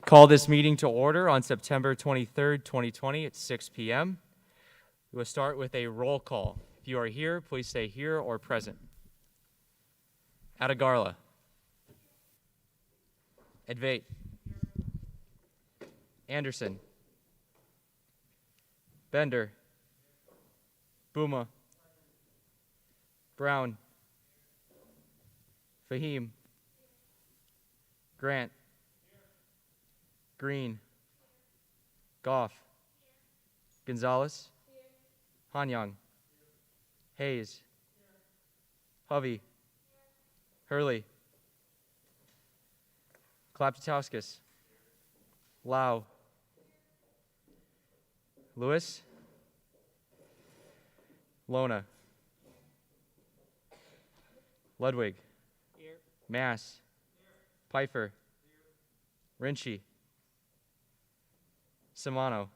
Call this meeting to order on September 23rd, 2020 at 6 p.m. We will start with a roll call. If you are here, please say here or present. Atagarla. Edvate. Anderson. Bender. Buma. Brown. Fahim. Grant. Green. Goff. Gonzalez. Hanyang. Hayes. Hovey. Hurley. Klaptatauskas. Lau. Lewis. Lona. Ludwig. Here. Mass. Here. Pfeiffer. Here. Rinchi. Simano. Here.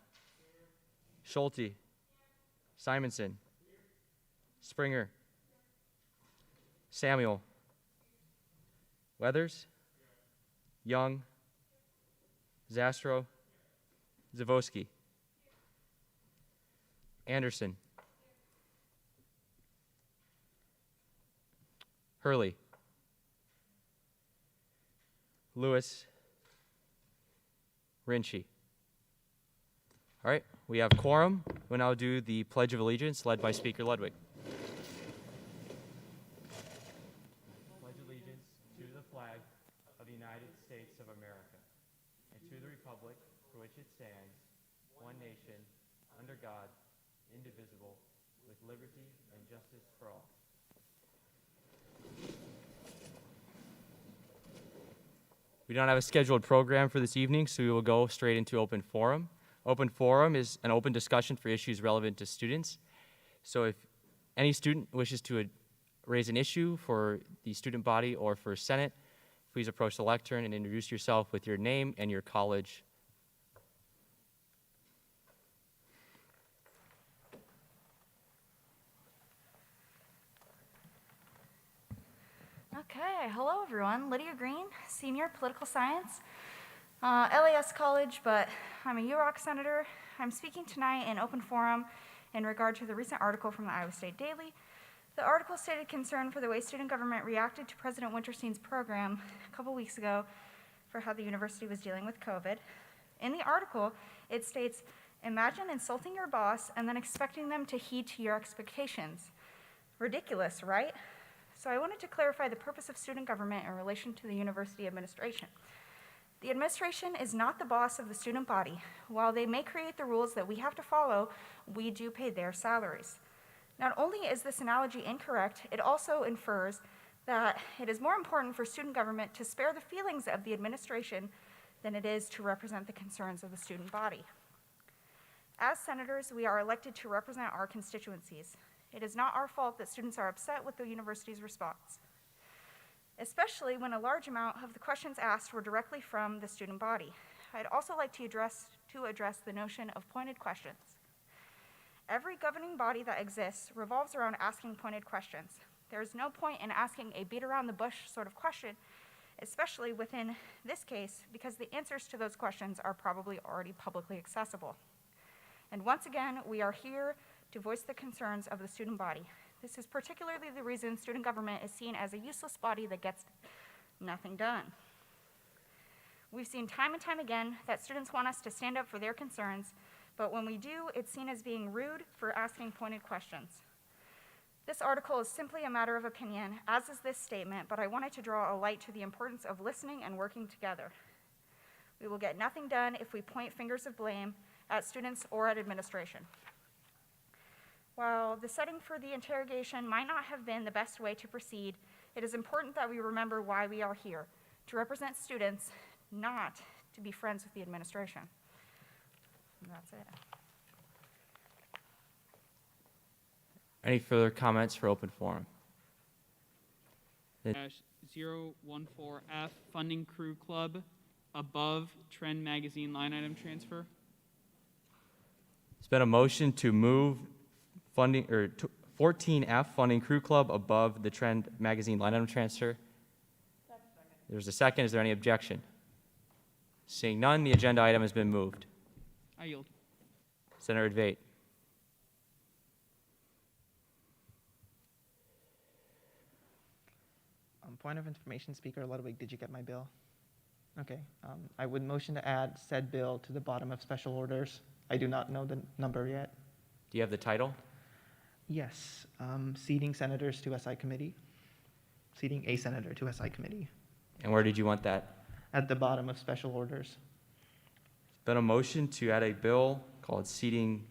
Schulte. Here. Simonson. Here. Springer. Here. Samuel. Weathers. Here. Young. Here. Zastro. Here. Zavoski. Here. Anderson. Hurley. Lewis. Rinchi. All right, we have quorum. We'll now do the Pledge of Allegiance led by Speaker Ludwig. Pledge allegiance to the flag of the United States of America and to the republic for which it stands, one nation, under God, indivisible, with liberty and justice for all. We don't have a scheduled program for this evening, so we will go straight into open forum. Open forum is an open discussion for issues relevant to students. So if any student wishes to raise an issue for the student body or for Senate, please approach the lectern and introduce yourself with your name and your college. Okay, hello everyone. Lydia Green, Senior Political Science, LAS College, but I'm a UROC Senator. I'm speaking tonight in open forum in regard to the recent article from the Iowa State Daily. The article stated concern for the way student government reacted to President Winterstein's program a couple weeks ago for how the university was dealing with COVID. In the article, it states, imagine insulting your boss and then expecting them to heed to your expectations. Ridiculous, right? So I wanted to clarify the purpose of student government in relation to the university administration. The administration is not the boss of the student body. While they may create the rules that we have to follow, we do pay their salaries. Not only is this analogy incorrect, it also infers that it is more important for student government to spare the feelings of the administration than it is to represent the concerns of the student body. As senators, we are elected to represent our constituencies. It is not our fault that students are upset with the university's response, especially when a large amount of the questions asked were directly from the student body. I'd also like to address the notion of pointed questions. Every governing body that exists revolves around asking pointed questions. There is no point in asking a beat-around-the-bush sort of question, especially within this case, because the answers to those questions are probably already publicly accessible. And once again, we are here to voice the concerns of the student body. This is particularly the reason student government is seen as a useless body that gets nothing done. We've seen time and time again that students want us to stand up for their concerns, but when we do, it's seen as being rude for asking pointed questions. This article is simply a matter of opinion, as is this statement, but I wanted to draw a light to the importance of listening and working together. We will get nothing done if we point fingers of blame at students or at administration. While the setting for the interrogation might not have been the best way to proceed, it is important that we remember why we are here, to represent students, not to be friends with the administration. And that's it. Any further comments for open forum? 014F Funding Crew Club above Trend Magazine line item transfer. It's been a motion to move funding, or 14F Funding Crew Club above the Trend Magazine line item transfer. There's a second. Is there any objection? Seeing none, the agenda item has been moved. I yield. Senator Dvait. Point of information, Speaker Ludwig, did you get my bill? Okay. I would motion to add said bill to the bottom of special orders. I do not know the number yet. Do you have the title? Yes. Seating senators to SI committee. Seating a senator to SI committee. And where did you want that? At the bottom of special orders. There's been a motion to add a bill called Seating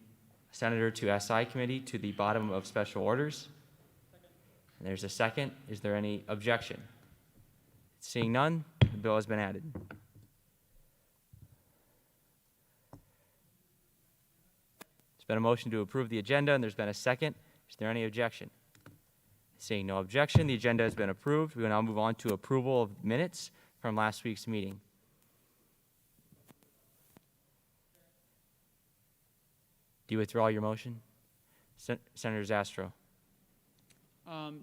Senator to SI Committee to the bottom of special orders. And there's a second. Is there any objection? Seeing none, the bill has been added. There's been a motion to approve the agenda, and there's been a second. Is there any objection? Seeing no objection, the agenda has been approved. We will now move on to approval of minutes from last week's meeting. Do you withdraw your motion? Senator Zastro.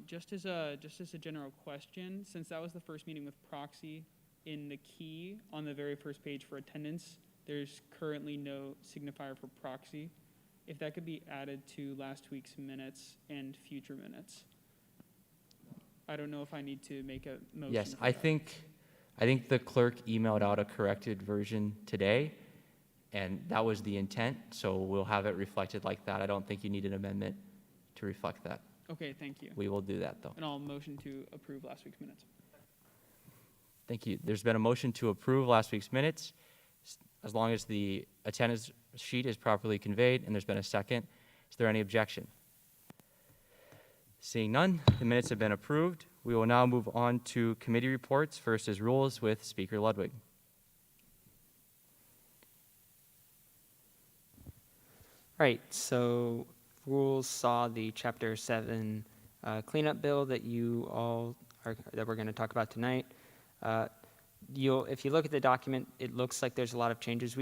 Just as a general question, since that was the first meeting with proxy, in the key on the very first page for attendance, there's currently no signifier for proxy. If that could be added to last week's minutes and future minutes. I don't know if I need to make a motion. Yes, for I that. think the clerk emailed out a corrected version today, and that was the intent, so we'll have it reflected like that. I don't think you need an amendment to reflect that. Okay, thank you. We will do that, though. And I'll motion to approve last week's minutes. Thank you. There's been a motion to approve last week's minutes, as long as the attendance sheet is properly conveyed, and there's been a second. Is there any objection? Seeing none, the minutes have been approved. We will now move on to committee reports. First is rules with Speaker Ludwig. Right, so rules saw the Chapter 7 cleanup bill that we're going to talk about tonight. If you look at the document, it looks like there's a lot of changes.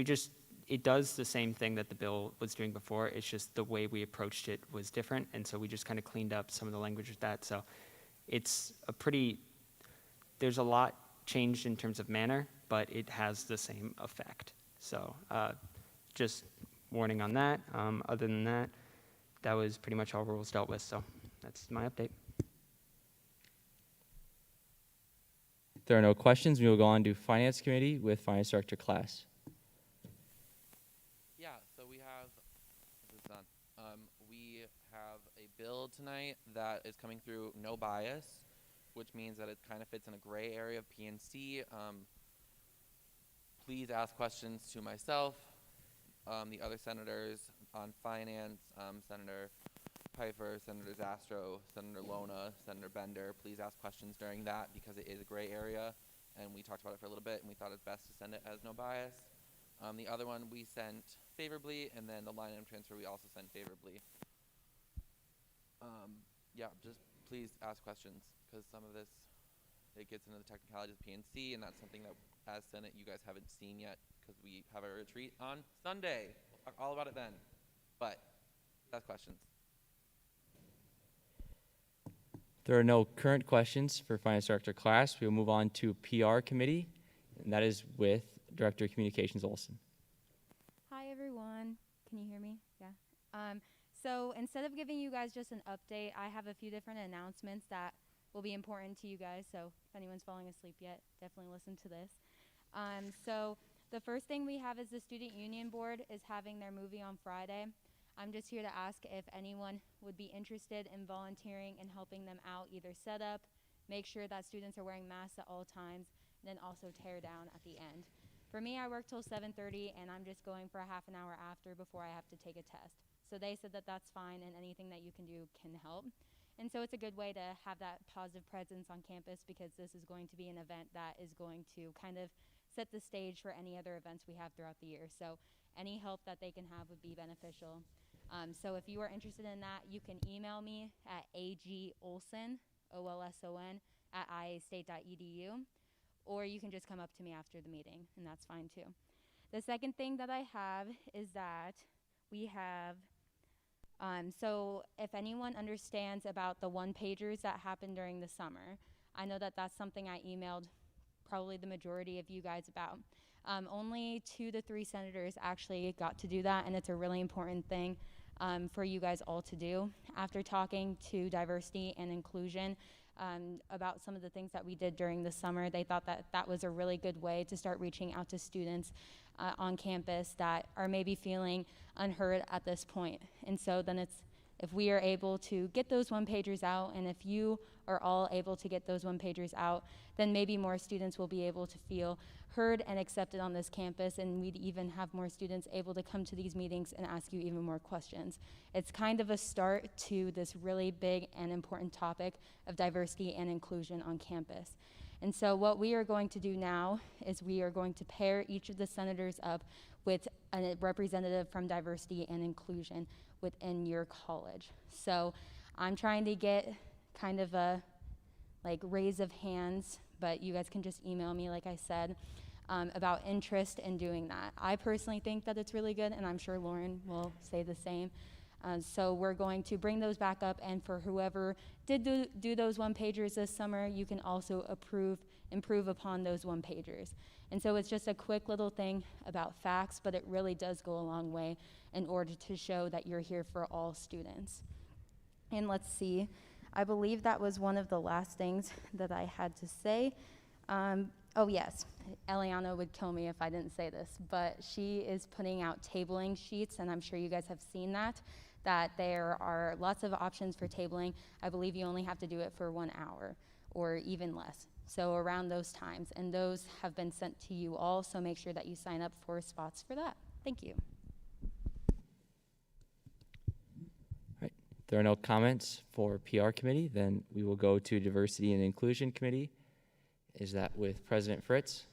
It does the same thing that the bill was doing before. It's just the way we approached it was different, and so we just kind of cleaned up some of the language with that. So there's a lot changed in terms of manner, but it has the same effect. So just warning on that. Other than that, that was pretty much all rules dealt with, so that's my update. If there are no questions, we will go on to Finance Committee with Finance Director Class. Yeah, so we have, this is done. We have a bill tonight that is coming through no bias, which means that it kind of fits in a gray area of PNC. Please ask questions to myself, the other senators on finance, Senator Pfeiffer, Senator Zastro, Senator Lona, Senator Bender. Please ask questions during that because it is a gray area, and we talked about it for a little bit, and we thought it's best to send it as no bias. The other one we sent favorably, and then the line item transfer we also sent favorably. Yeah, just please ask questions because some of this, it gets into the technicalities of PNC, and that's something that as Senate you guys haven't seen yet because we have a retreat on Sunday. We'll talk all about it then, but ask questions. There are no current questions for Finance Director Class. We will move on to PR Committee, and that is with Director of Communications Olson. Hi, everyone. Can you hear me? Yeah. So instead of giving you guys just an update, I have a few different announcements that will be important to you guys. So if anyone's falling asleep yet, definitely listen to this. So the first thing we have is the Student Union Board is having their movie on Friday. I'm just here to ask if anyone would be interested in volunteering and helping them out, either set up, make sure that students are wearing masks at all times, and then also tear down at the end. For me, I work till 7:30, and I'm just going for a half an hour after before I have to take a test. So they said that that's fine, and anything that you can do can help. And so it's a good way to have that positive presence on campus because this is going to be an event that is going to kind of set the stage for any other events we have throughout the year. So any help that they can have would be beneficial. So if you are interested in that, you can email me at agolson, O-L-S-O-N, at iastate.edu, or you can just come up to me after the meeting, and that's fine too. The second thing that I have is that we have, so if anyone understands about the one-pagers that happened during the summer, I know that that's something I emailed probably the majority of you guys about. Only 2 to 3 senators actually got to do that, and it's a really important thing for you guys all to do. After talking to diversity and inclusion about some of the things that we did during the summer, they thought that that was a really good way to start reaching out to students on campus that are maybe feeling unheard at this point. And so then if we are able to get those one-pagers out, and if you are all able to get those one-pagers out, then maybe more students will be able to feel heard and accepted on this campus, and we'd even have more students able to come to these meetings and ask you even more questions. It's kind of a start to this really big and important topic of diversity and inclusion on campus. And so what we are going to do now is we are going to pair each of the senators up with a representative from diversity and inclusion within your college. So I'm trying to get kind of a raise of hands, but you guys can just email me, like I said, about interest in doing that. I personally think that it's really good, and I'm sure Lauren will say the same. So we're going to bring those back up, and for whoever did do those one-pagers this summer, you can also improve upon those one-pagers. And so it's just a quick little thing about facts, but it really does go a long way in order to show that you're here for all students. And let's see, I believe that was one of the last things that I had to say. Oh yes, Eliana would kill me if I didn't say this, but she is putting out tabling sheets, and I'm sure you guys have seen that there are lots of options for tabling. I believe you only have to do it for 1 hour or even less. So around those times, and those have been sent to you all, so make sure that you sign up for spots for that. Thank you. If there are no comments for PR committee, then we will go to diversity and inclusion committee. Is that with President Fritz?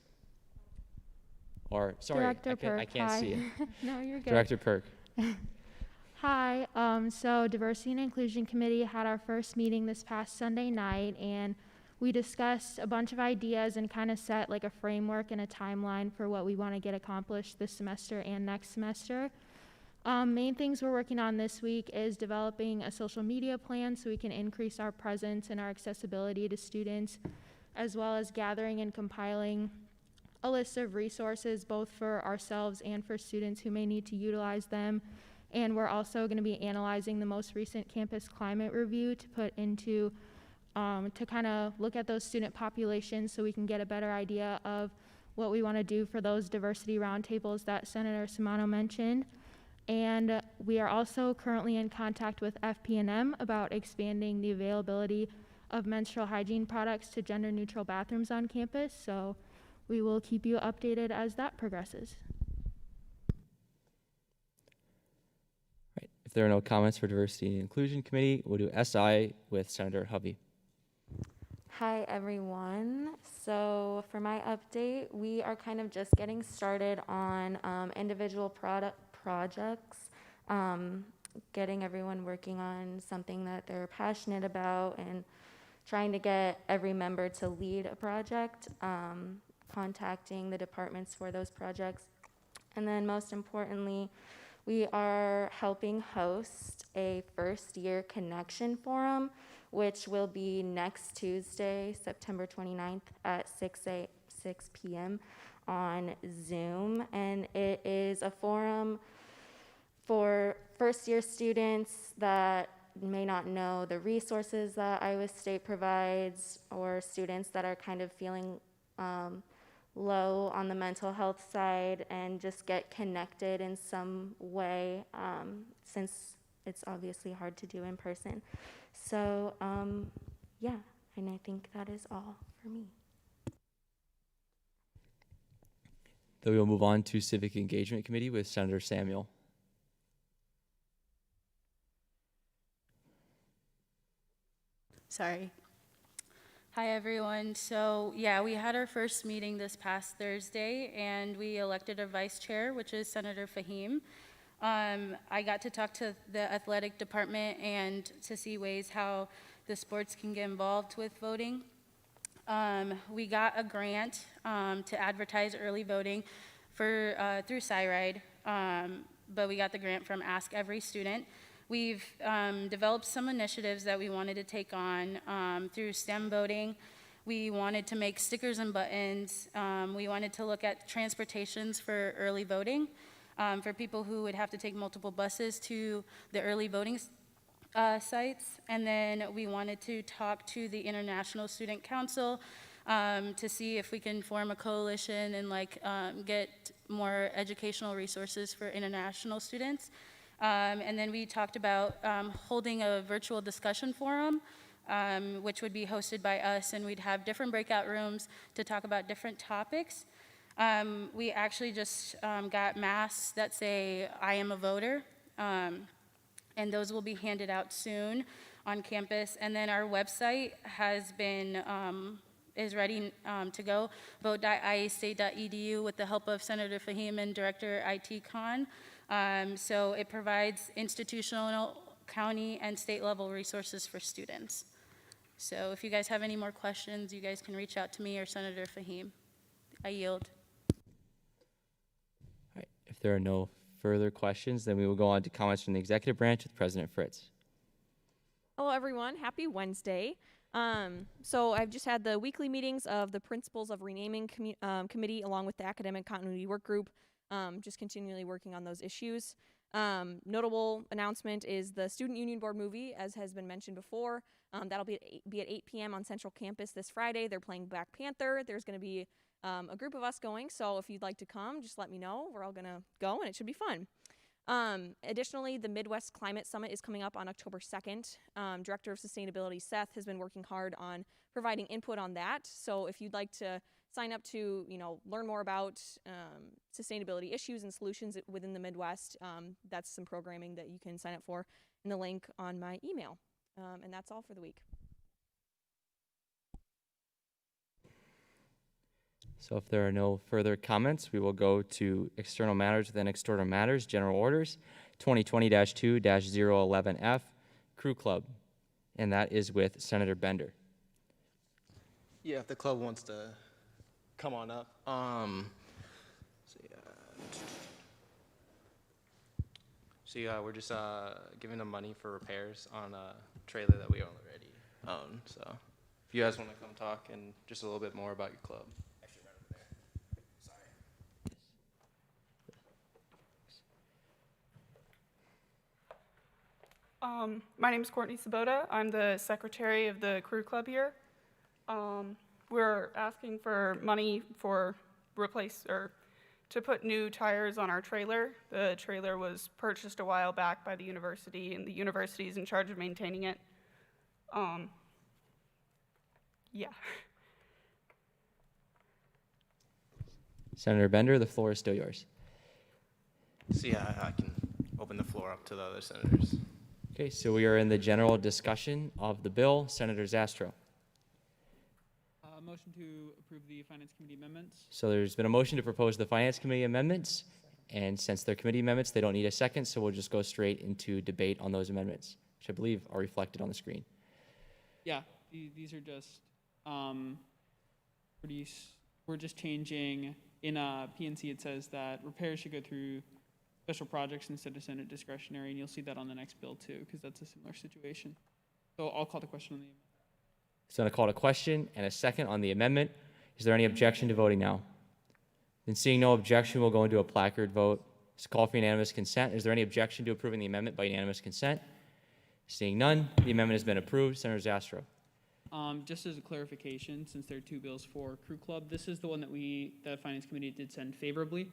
Or, sorry, Director Perk, I can't hi. see it. No, you're good. Director Perk. Hi, so Diversity and Inclusion Committee had our first meeting this past Sunday night, and we discussed a bunch of ideas and kind of set like a framework and a timeline for what we want to get accomplished this semester and next semester. Main things we're working on this week is developing a social media plan so we can increase our presence and our accessibility to students, as well as gathering and compiling a list of resources both for ourselves and for students who may need to utilize them. And we're also going to be analyzing the most recent campus climate review to put into, to kind of look at those student populations so we can get a better idea of what we want to do for those diversity roundtables that Senator Simano mentioned. And we are also currently in contact with FP&M about expanding the availability of menstrual hygiene products to gender-neutral bathrooms on campus. So we will keep you updated as that progresses. Right. If there are no comments for diversity and inclusion committee, we'll do SI with Senator Hovey. Hi everyone. So for my update, we are kind of just getting started on individual projects, getting everyone working on something that they're passionate about and trying to get every member to lead a project, contacting the departments for those projects. And then most importantly, we are helping host a first year connection forum, which will be next Tuesday, September 29th at 6 p.m. on Zoom. And it is a forum for first year students that may not know the resources that Iowa State provides, or students that are kind of feeling low on the mental health side, and just get connected in some way, since it's obviously hard to do in person. So yeah, and I think that is all for me. Then we will move on to Civic Engagement Committee with Senator Samuel. Sorry. Hi, everyone. So, yeah, we had our first meeting this past Thursday, and we elected a vice chair, which is Senator Fahim. I got to talk to the athletic department and to see ways how the sports can get involved with voting. We got a grant to advertise early voting through SciRide, but we got the grant from Ask Every Student. We've developed some initiatives that we wanted to take on through STEM voting. We wanted to make stickers and buttons. We wanted to look at transportations for early voting, for people who would have to take multiple buses to the early voting sites. And then we wanted to talk to the International Student Council to see if we can form a coalition and get more educational resources for international students. And then we talked about holding a virtual discussion forum, which would be hosted by us, and we'd have different breakout rooms to talk about different topics. We actually just got masks that say, "I am a voter," and those will be handed out soon on campus. And then our website has been, is ready to go, vote.iastate.edu, with the help of Senator Fahim and Director IT Khan. So it provides institutional, county, and state level resources for students. So if you guys have any more questions, you guys can reach out to me or Senator Fahim. I yield. All right. If there are no further questions, then we will go on to comments from the executive branch with President Fritz. Hello, everyone. Happy Wednesday. So I've just had the weekly meetings of the Principles of Renaming Committee along with the Academic Continuity Work Group, just continually working on those issues. Notable announcement is the Student Union Board movie, as has been mentioned before. That'll be at 8 p.m. on Central Campus this Friday. They're playing Black Panther. There's going to be a group of us going, so if you'd like to come, just let me know. We're all going to go, and it should be fun. Additionally, the Midwest Climate Summit is coming up on October 2nd. Director of Sustainability Seth has been working hard on providing input on that. So if you'd like to sign up to, learn more about sustainability issues and solutions within the Midwest, that's some programming that you can sign up for in the link on my email. And that's all for the week. So if there are no further comments, we will go to external matters within external matters, general orders, 2020-2-011F, Crew Club, and that is with Senator Bender. Yeah, if the club wants to come on up. We're just giving them money for repairs on a trailer that we already own. So if you guys want to come talk and just a little bit more about your club. Actually, right over there. Sorry. My name is Courtney Sabota. I'm the secretary of the crew club here. We're asking for money for to put new tires on our trailer. The trailer was purchased a while back by the university, and the university is in charge of maintaining it. Yeah. Senator Bender, the floor is still yours. I can open the floor up to the other senators. Okay, so we are in the general discussion of the bill. Senator Zastro. Motion to approve the Finance Committee amendments. So there's been a motion to propose the Finance Committee amendments, and since they're committee amendments, they don't need a second, so we'll just go straight into debate on those amendments, which I believe are reflected on the screen. Yeah, these are just we're just changing. In PNC, it says that repairs should go through special projects instead of Senate discretionary, and you'll see that on the next bill too, because that's a similar situation. So I'll call the question on the amendment. So I'm going to call a question and a second on the amendment. Is there any objection to voting now? Then seeing no objection, we'll go into a placard vote. It's call for unanimous consent. Is there any objection to approving the amendment by unanimous consent? Seeing none, the amendment has been approved. Senator Zastro. Just as a clarification, since there are two bills for Crew Club, this is the one that the Finance Committee did send favorably.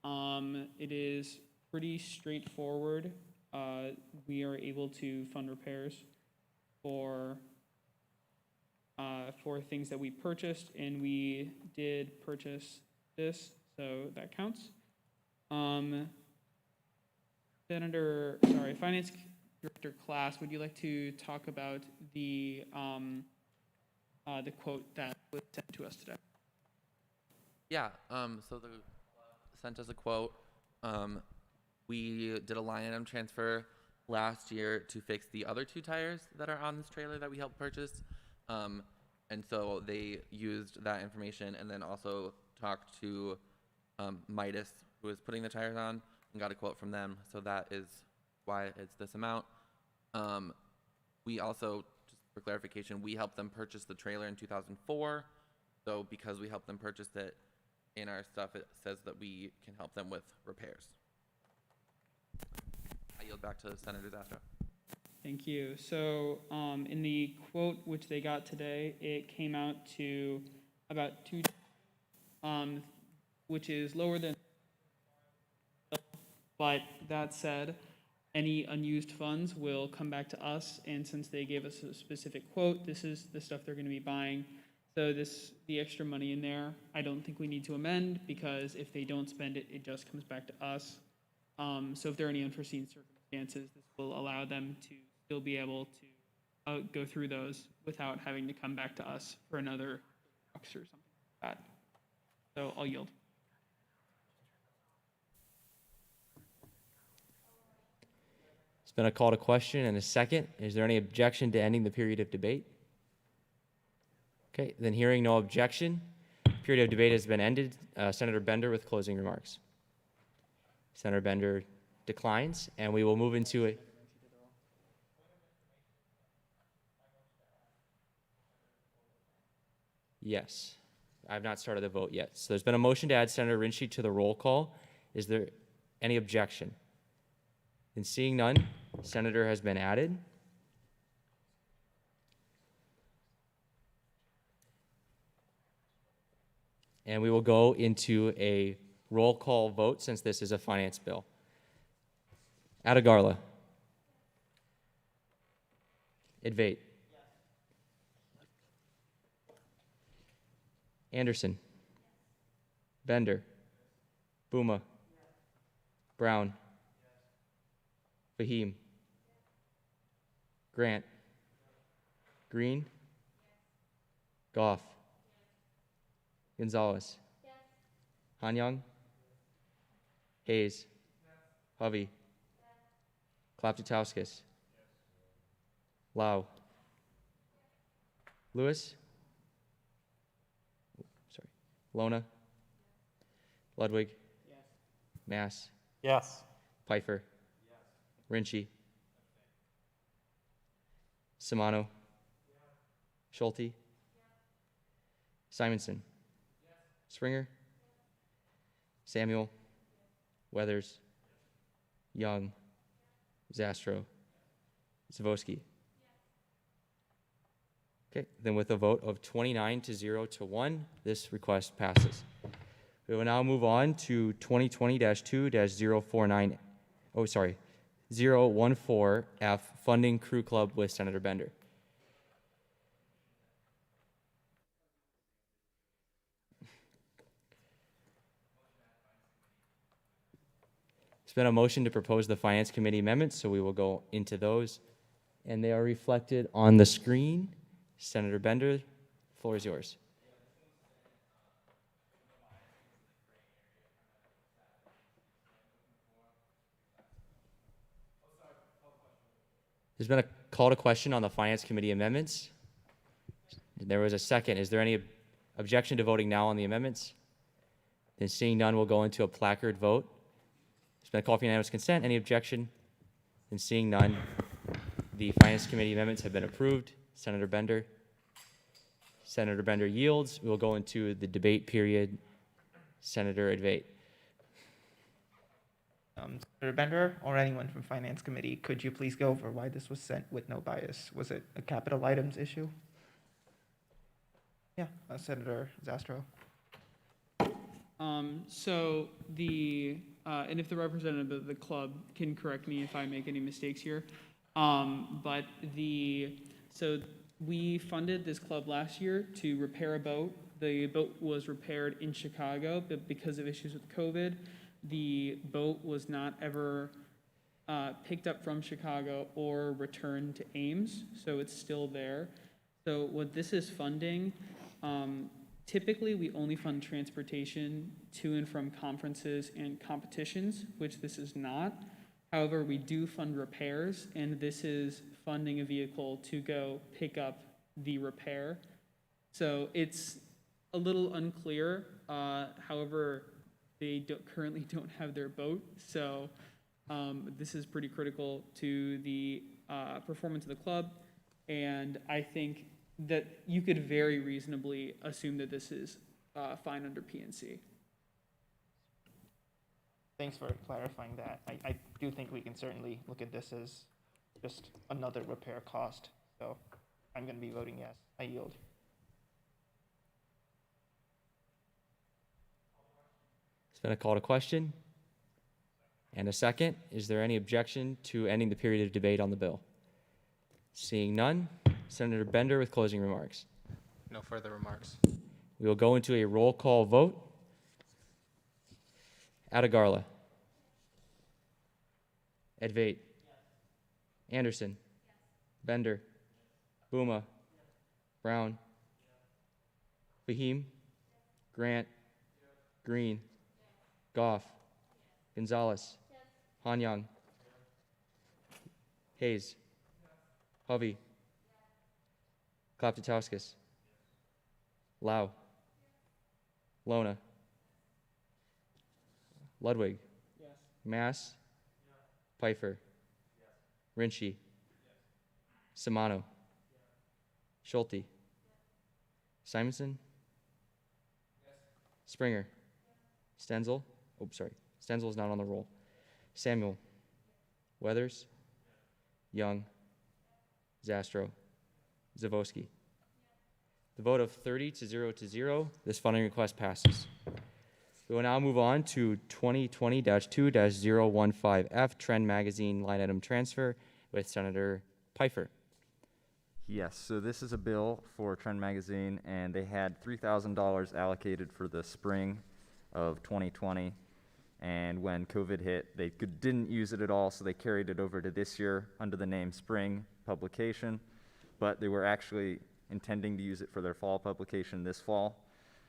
It is pretty straightforward. We are able to fund repairs for things that we purchased, and we did purchase this, so that counts. Finance Director Class, would you like to talk about the quote that was sent to us today? Yeah, so the sent us a quote. We did a line item transfer last year to fix the other two tires that are on this trailer that we helped purchase. And so they used that information and then also talked to Midas, who was putting the tires on, and got a quote from them. So that is why it's this amount. We also, just for clarification, we helped them purchase the trailer in 2004. So because we helped them purchase it, in our stuff, it says that we can help them with repairs. I yield back to Senator Zastro. Thank you. So in the quote which they got today, it came out to about two, which is lower than. But that said, any unused funds will come back to us, and since they gave us a specific quote, this is the stuff they're going to be buying. So the extra money in there, I don't think we need to amend, because if they don't spend it, it just comes back to us. So if there are any unforeseen circumstances, this will allow them to still be able to go through those without having to come back to us for another box or something like that. So I'll yield. It's been a call to question and a second. Is there any objection to ending the period of debate? Okay, then hearing no objection, period of debate has been ended. Senator Bender with closing remarks. Senator Bender declines, and we will move into it. Yes, I have not started the vote yet. So there's been a motion to add Senator Rinchy to the roll call. Is there any objection? And seeing none, Senator has been added. And we will go into a roll call vote since this is a finance bill. Adegarla. Advait. Anderson. Bender. Buma. Brown. Fahim. Grant. Green. Goff. Gonzalez. Hanyang. Hayes. Hovey. Klaptutauskas. Lau. Lewis. Sorry. Lona. Ludwig. Mass. Yes. Pfeiffer. Rinchy. Simano. Schulte. Simonson. Springer. Samuel. Weathers. Young. Zastro. Zavoski. Okay, then with a vote of 29 to 0 to 1, this request passes. We will now move on to 2020-2-049, 014F, funding Crew Club with Senator Bender. There's been a motion to propose the Finance Committee amendments, so we will go into those. And they are reflected on the screen. Senator Bender, the floor is yours. There's been a call to question on the Finance Committee amendments. There was a second. Is there any objection to voting now on the amendments? Then seeing none, we'll go into a placard vote. There's been a call for unanimous consent. Any objection? Then seeing none, the Finance Committee amendments have been approved. Senator Bender. Senator Bender yields. We will go into the debate period. Senator Advait. Senator Bender or anyone from Finance Committee, could you please go over why this was sent with no bias? Was it a capital items issue? Yeah, Senator Zastro. So and if the representative of the club can correct me if I make any mistakes here, but so we funded this club last year to repair a boat. The boat was repaired in Chicago, but because of issues with COVID, the boat was not ever picked up from Chicago or returned to Ames, so it's still there. So what this is funding, typically we only fund transportation to and from conferences and competitions, which this is not. However, we do fund repairs, and this is funding a vehicle to go pick up the repair. So it's a little unclear. However, they currently don't have their boat, so this is pretty critical to the performance of the club. And I think that you could very reasonably assume that this is fine under PNC. Thanks for clarifying that. I do think we can certainly look at this as just another repair cost. So I'm going to be voting yes. I yield. It's been a call to question and a second. Is there any objection to ending the period of debate on the bill? Seeing none, Senator Bender with closing remarks. No further remarks. We will go into a roll call vote. Atagarla. Edvate. Anderson. Bender. Buma. Brown. Fahim. Grant. Green. Goff. Gonzalez. Hanyang. Hayes. Hovey. Klaptatauskas. Lau. Lona. Ludwig. Mass. Pfeiffer. Rinchi. Simano. Schulte. Simonson. Springer. Stenzel. Oh, sorry. Stenzel is not on the roll. Samuel. Weathers. Young. Zastro. Zavoski. The vote of 30 to 0, this funding request passes. We will now move on to 2020-2-015F Trend Magazine line item transfer with Senator Pfeiffer. Yes, so this is a bill for Trend Magazine, and they had $3,000 allocated for the spring of 2020. And when COVID hit, they didn't use it at all, so they carried it over to this year under the name Spring Publication. But they were actually intending to use it for their fall publication this fall.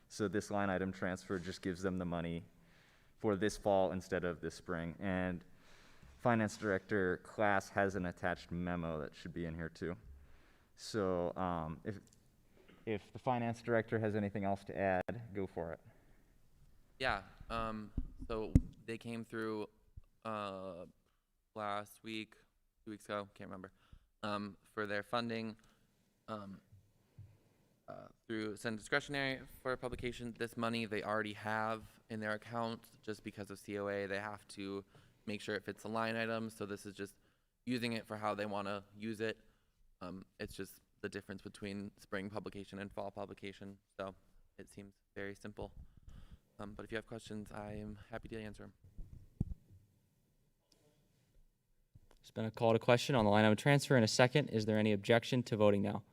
So this line item transfer just gives them the money for this fall instead of this spring. And Finance Director Class has an attached memo that should be in here too. So if the Finance Director has anything else to add, go for it. Yeah, so they came through last week, 2 weeks ago, can't remember, for their funding through Senate discretionary for publication. This money they already have in their account. Just because of COA, they have to make sure it fits the line item. So this is just using it for how they want to use it. It's just the difference between spring publication and fall publication. So it seems very simple. But if you have questions, I am happy to answer them. There's been a call to question on the line item transfer in a second. Is there any objection to voting now?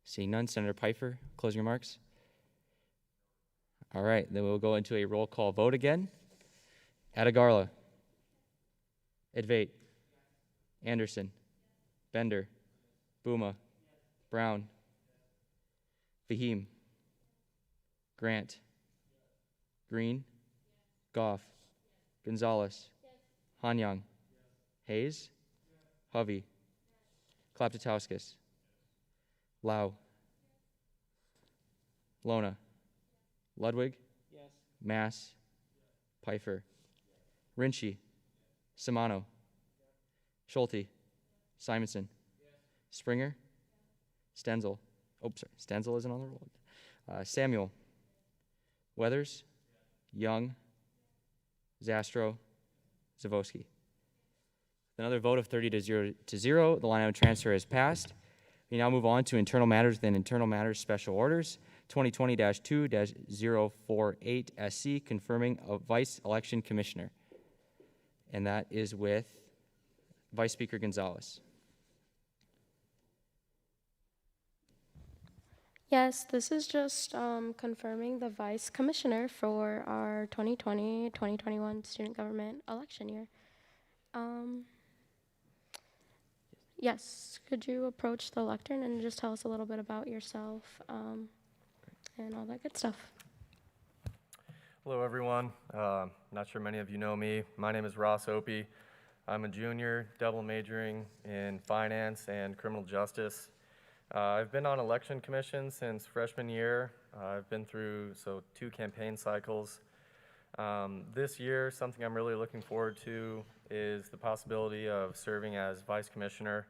Seeing none, Senator Pfeiffer, closing remarks. All right, then we'll go into a roll call vote again. Atagarla. Edvate. Anderson. Bender. Buma. Brown. Fahim. Grant. Green. Goff. Gonzalez. Hanyang. Hayes. Hovey. Klaptatauskas. Lau. Lona. Ludwig. Yes. Mass. Pfeiffer. Rinchi. Simano. Schulte. Simonson. Springer. Stenzel. Oh, sorry. Stenzel isn't on the roll. Samuel. Weathers. Young. Zastro. Zavoski. Another vote of 30 to 0, the line item transfer is passed. We now move on to internal matters, then internal matters special orders. 2020-2-048 SC, confirming a vice election commissioner. And that is with Vice Speaker Gonzalez. Yes, this is just confirming the vice commissioner for our 2020-2021 student government election year. Yes, could you approach the lectern and just tell us a little bit about yourself and all that good stuff? Hello, everyone. Not sure many of you know me. My name is Ross Opie. I'm a junior, double majoring in finance and criminal justice. I've been on election commission since freshman year. I've been through 2 campaign cycles. This year, something I'm really looking forward to is the possibility of serving as vice commissioner.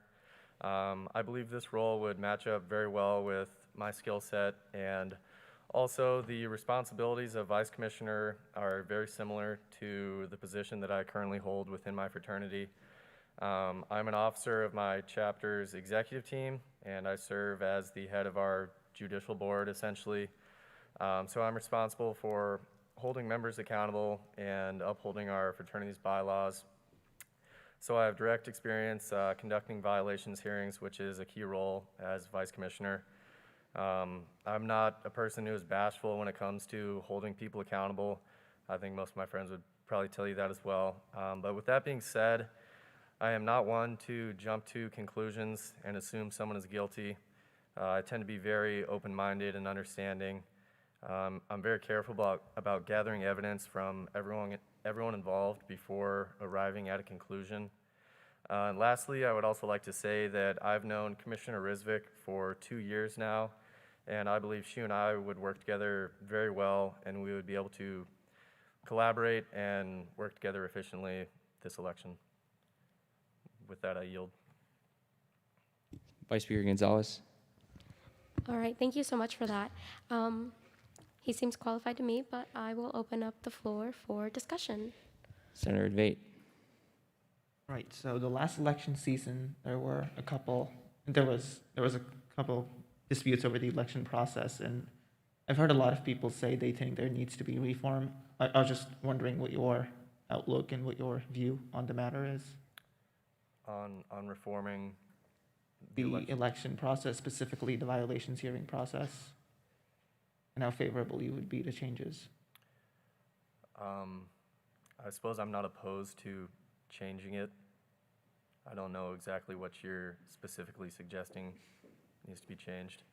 I believe this role would match up very well with my skill set, and also the responsibilities of Vice Commissioner are very similar to the position that I currently hold within my fraternity. I'm an officer of my chapter's executive team, and I serve as the head of our judicial board, essentially. So I'm responsible for holding members accountable and upholding our fraternity's bylaws. So I have direct experience conducting violations hearings, which is a key role as Vice Commissioner. I'm not a person who is bashful when it comes to holding people accountable. I think most of my friends would probably tell you that as well. But with that being said, I am not one to jump to conclusions and assume someone is guilty. I tend to be very open-minded and understanding. I'm very careful about gathering evidence from everyone involved before arriving at a conclusion. And lastly, I would also like to say that I've known Commissioner Rizvik for 2 years now, and I believe she and I would work together very well, and we would be able to collaborate and work together efficiently this election. With that, I yield. Vice Speaker Gonzalez. All right, thank you so much for that. He seems qualified to me, but I will open up the floor for discussion. Senator Debate. Right, so the last election season, there was a couple disputes over the election process, and I've heard a lot of people say they think there needs to be reform. I was just wondering what your outlook and what your view on the matter is. On reforming The election process, specifically the violations hearing process, and how favorable you would be to changes. I suppose I'm not opposed to changing it. I don't know exactly what you're specifically suggesting needs to be changed.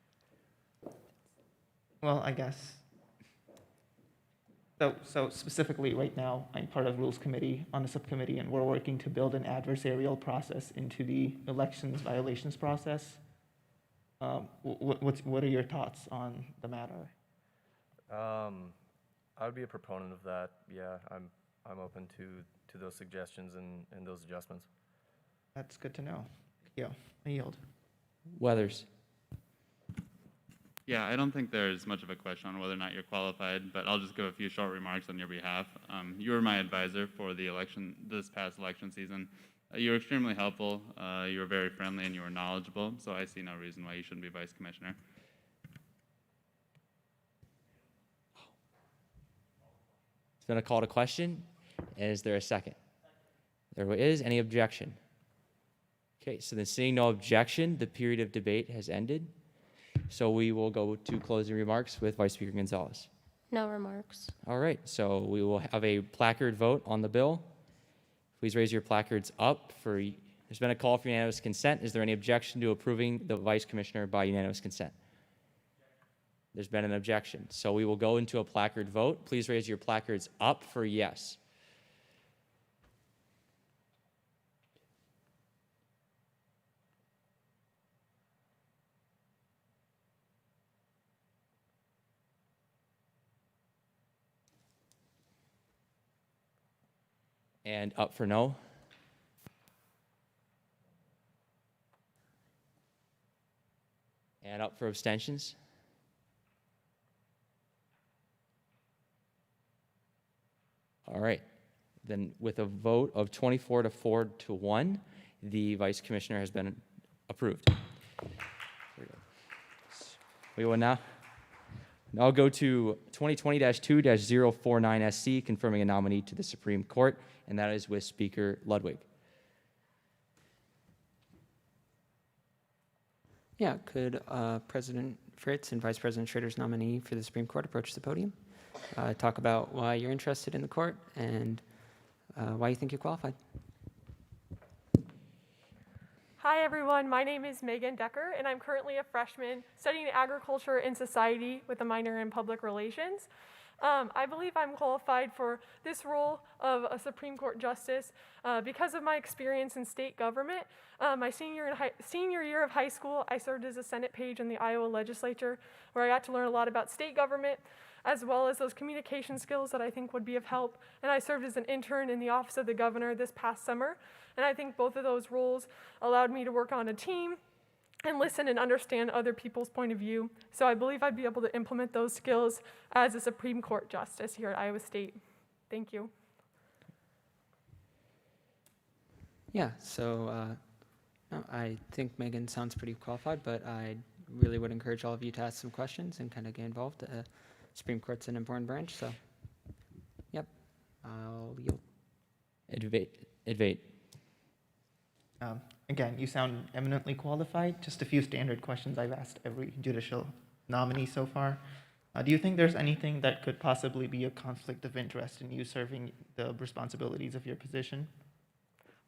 Well, I guess. So specifically right now, I'm part of Rules Committee on the subcommittee, and we're working to build an adversarial process into the elections violations process. What are your thoughts on the matter? I would be a proponent of that. Yeah, I'm open to those suggestions and those adjustments. That's good to know. Yeah, I yield. Weathers. Yeah, I don't think there's much of a question on whether or not you're qualified, but I'll just give a few short remarks on your behalf. You were my advisor for the election, this past election season. You were extremely helpful, you were very friendly, and you were knowledgeable, so I see no reason why you shouldn't be Vice Commissioner. It's been a call to question. Is there a second? There is. Any objection? Okay, so then seeing no objection, the period of debate has ended. So we will go to closing remarks with Vice Speaker Gonzalez. No remarks. All right, so we will have a placard vote on the bill. Please raise your placards up for, there's been a call for unanimous consent. Is there any objection to approving the Vice Commissioner by unanimous consent? There's been an objection. So we will go into a placard vote. Please raise your placards up for yes. And up for no. And up for abstentions. All right. Then with a vote of 24 to 4 to 1, the Vice Commissioner has been approved. We will now go to 2020-2-049SC, confirming a nominee to the Supreme Court, and that is with Speaker Ludwig. Yeah, could President Fritz and Vice President Schrader's nominee for the Supreme Court approach the podium, talk about why you're interested in the court and why you think you're qualified. Hi everyone, my name is Megan Decker and I'm currently a freshman studying agriculture and society with a minor in public relations. I believe I'm qualified for this role of a Supreme Court Justice because of my experience in state government. My senior year of high school, I served as a Senate page in the Iowa legislature, where I got to learn a lot about state government, as well as those communication skills that I think would be of help. And I served as an intern in the office of the governor this past summer. And I think both of those roles allowed me to work on a team and listen and understand other people's point of view. So I believe I'd be able to implement those skills as a Supreme Court Justice here at Iowa State. Thank you. Yeah, so no, I think Megan sounds pretty qualified, but I really would encourage all of you to ask some questions and kind of get involved. Supreme Court's an important branch, so yep, I'll yield. Advait. Again, you sound eminently qualified. Just a few standard questions I've asked every judicial nominee so far. Do you think there's anything that could possibly be a conflict of interest in you serving the responsibilities of your position?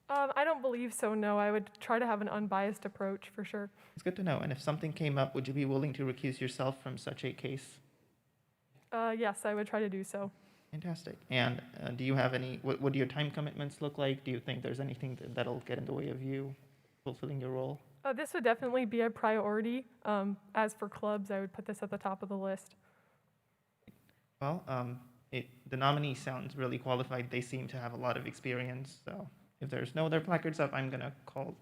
I don't believe so, no. I would try to have an unbiased approach for sure. It's good to know. And if something came up, would you be willing to recuse yourself from such a case? Yes, I would try to do so. Fantastic. And do you have any, what do your time commitments look like? Do you think there's anything that'll get in the way of you fulfilling your role? This would definitely be a priority. As for clubs, I would put this at the top of the list. Well, the nominee sounds really qualified. They seem to have a lot of experience. So if there's no other placards up, I'm going to call,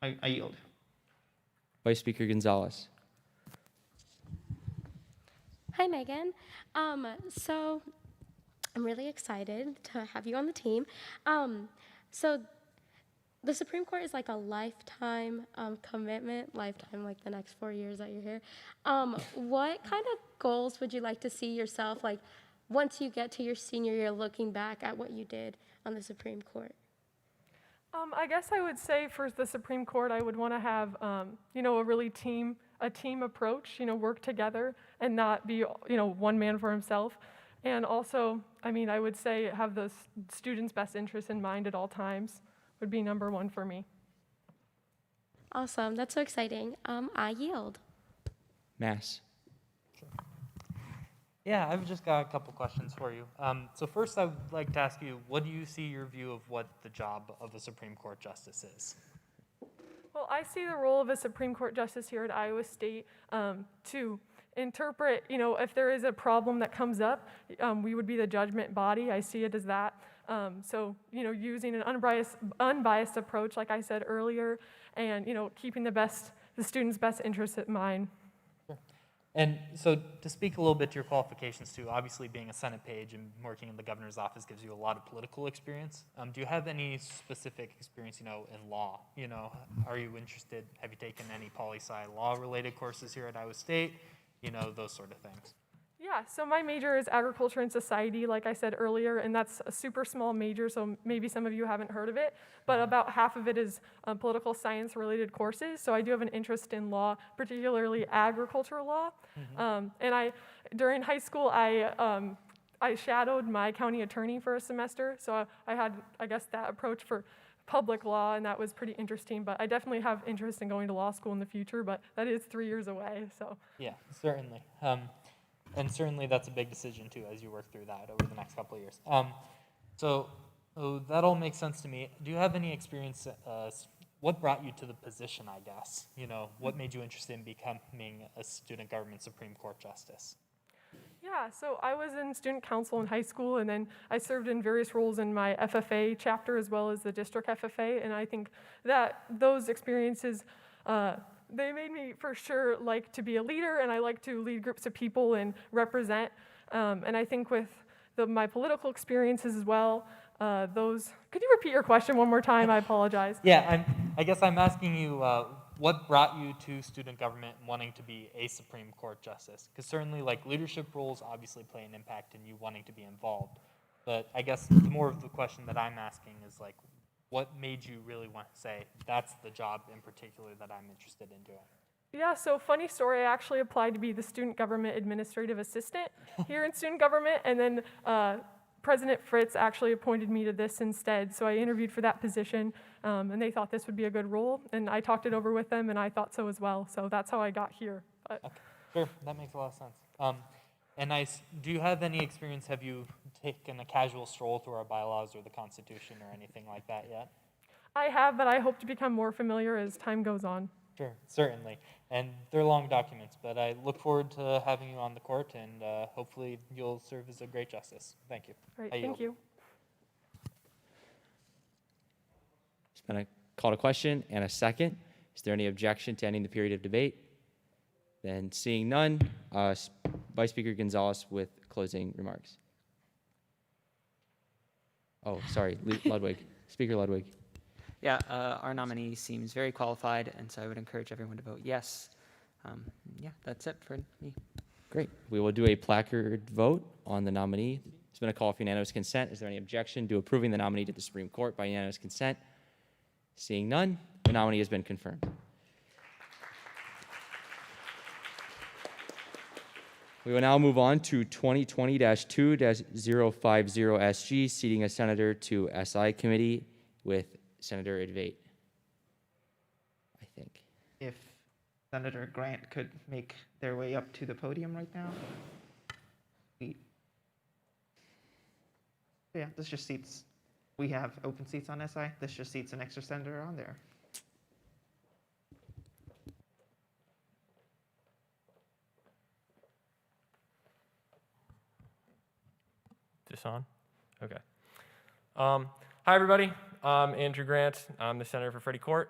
I yield. Vice Speaker Gonzalez. Hi, Megan. So I'm really excited to have you on the team. So the Supreme Court is like a lifetime commitment, lifetime like the next 4 years that you're here. What kind of goals would you like to see yourself, like once you get to your senior year, looking back at what you did on the Supreme Court? I guess I would say for the Supreme Court, I would want to have, a really team approach, work together and not be, one man for himself. And also, I would say have the students' best interests in mind at all times would be number one for me. Awesome. That's so exciting. I yield. Mass. Yeah, I've just got a couple questions for you. So first, I would like to ask you, what do you see your view of what the job of a Supreme Court Justice is? Well, I see the role of a Supreme Court Justice here at Iowa State to interpret, if there is a problem that comes up, we would be the judgment body. I see it as that. So, using an unbiased approach, like I said earlier, and, keeping the student's best interests in mind. Sure. And so to speak a little bit to your qualifications too, obviously being a Senate page and working in the governor's office gives you a lot of political experience. Do you have any specific experience, in law? Are you interested, have you taken any poli-sci law related courses here at Iowa State? Those sort of things. Yeah, so my major is agriculture and society, like I said earlier, and that's a super small major, so maybe some of you haven't heard of it, but about half of it is political science related courses. So I do have an interest in law, particularly agricultural law. And during high school, I shadowed my county attorney for a semester, so I had, I guess, that approach for public law, and that was pretty interesting. But I definitely have interest in going to law school in the future, but that is 3 years away, so. Yeah, certainly. And certainly that's a big decision too as you work through that over the next couple of years. So that all makes sense to me. Do you have any experience, what brought you to the position, I guess? What made you interested in becoming a student government Supreme Court Justice? Yeah, so I was in student council in high school, and then I served in various roles in my FFA chapter as well as the district FFA, and I think that those experiences, they made me for sure like to be a leader, and I like to lead groups of people and represent, and I think with my political experiences as well, could you repeat your question one more time? I apologize. Yeah, I guess I'm asking you, what brought you to student government and wanting to be a Supreme Court Justice? Because certainly leadership roles obviously play an impact in you wanting to be involved. But I guess the more of the question that I'm asking is what made you really want to say, that's the job in particular that I'm interested in doing? Yeah, so funny story, I actually applied to be the student government administrative assistant here in student government, and then President Fritz actually appointed me to this instead, so I interviewed for that position, and they thought this would be a good role, and I talked it over with them, and I thought so as well, so that's how I got here. But. Okay. Sure, that makes a lot of sense. And do you have any experience, have you taken a casual stroll through our bylaws or the Constitution or anything like that yet? I have, but I hope to become more familiar as time goes on. Sure, certainly. And they're long documents, but I look forward to having you on the court, and hopefully you'll serve as a great justice. Thank you. All right, I thank yield. you. It's been a call to question and a second. Is there any objection to ending the period of debate? Then seeing none, Vice Speaker Gonzalez with closing remarks. Oh, sorry, Ludwig. Speaker Ludwig. Yeah, our nominee seems very qualified, and so I would encourage everyone to vote yes. Yeah, that's it for me. Great. We will do a placard vote on the nominee. It's been a call for unanimous consent. Is there any objection to approving the nominee to the Supreme Court by unanimous consent? Seeing none, the nominee has been confirmed. We will now move on to 2020-2-050SG, seating a senator to SI committee with Senator Advait, I think. If Senator Grant could make their way up to the podium right now. Yeah, this just seats, we have open seats on SI. This just seats an extra senator on there. This on? Okay. Hi, everybody. I'm Andrew Grant. I'm the senator for Freddie Court,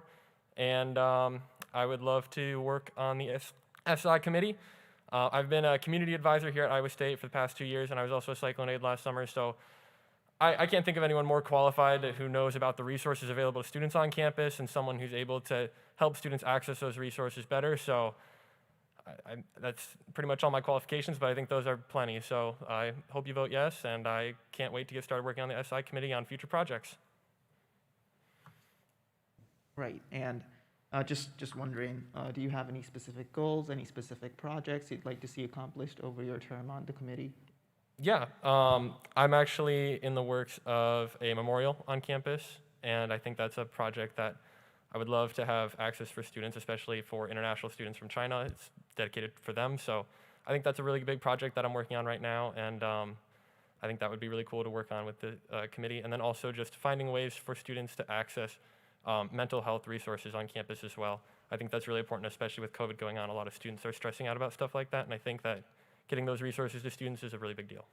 and I would love to work on the SI committee. I've been a community advisor here at Iowa State for the past 2 years, and I was also a cyclone aide last summer, so I can't think of anyone more qualified who knows about the resources available to students on campus and someone who's able to help students access those resources better. So that's pretty much all my qualifications, but I think those are plenty. So I hope you vote yes, and I can't wait to get started working on the SI committee on future projects. Right, and just wondering, do you have any specific goals, any specific projects you'd like to see accomplished over your term on the committee? Yeah, I'm actually in the works of a memorial on campus, and I think that's a project that I would love to have access for students, especially for international students from China. It's dedicated for them, so I think that's a really big project that I'm working on right now, and I think that would be really cool to work on with the committee. And then also just finding ways for students to access mental health resources on campus as well. I think that's really important, especially with COVID going on. A lot of students are stressing out about stuff like that, and I think that getting those resources to students is a really big deal.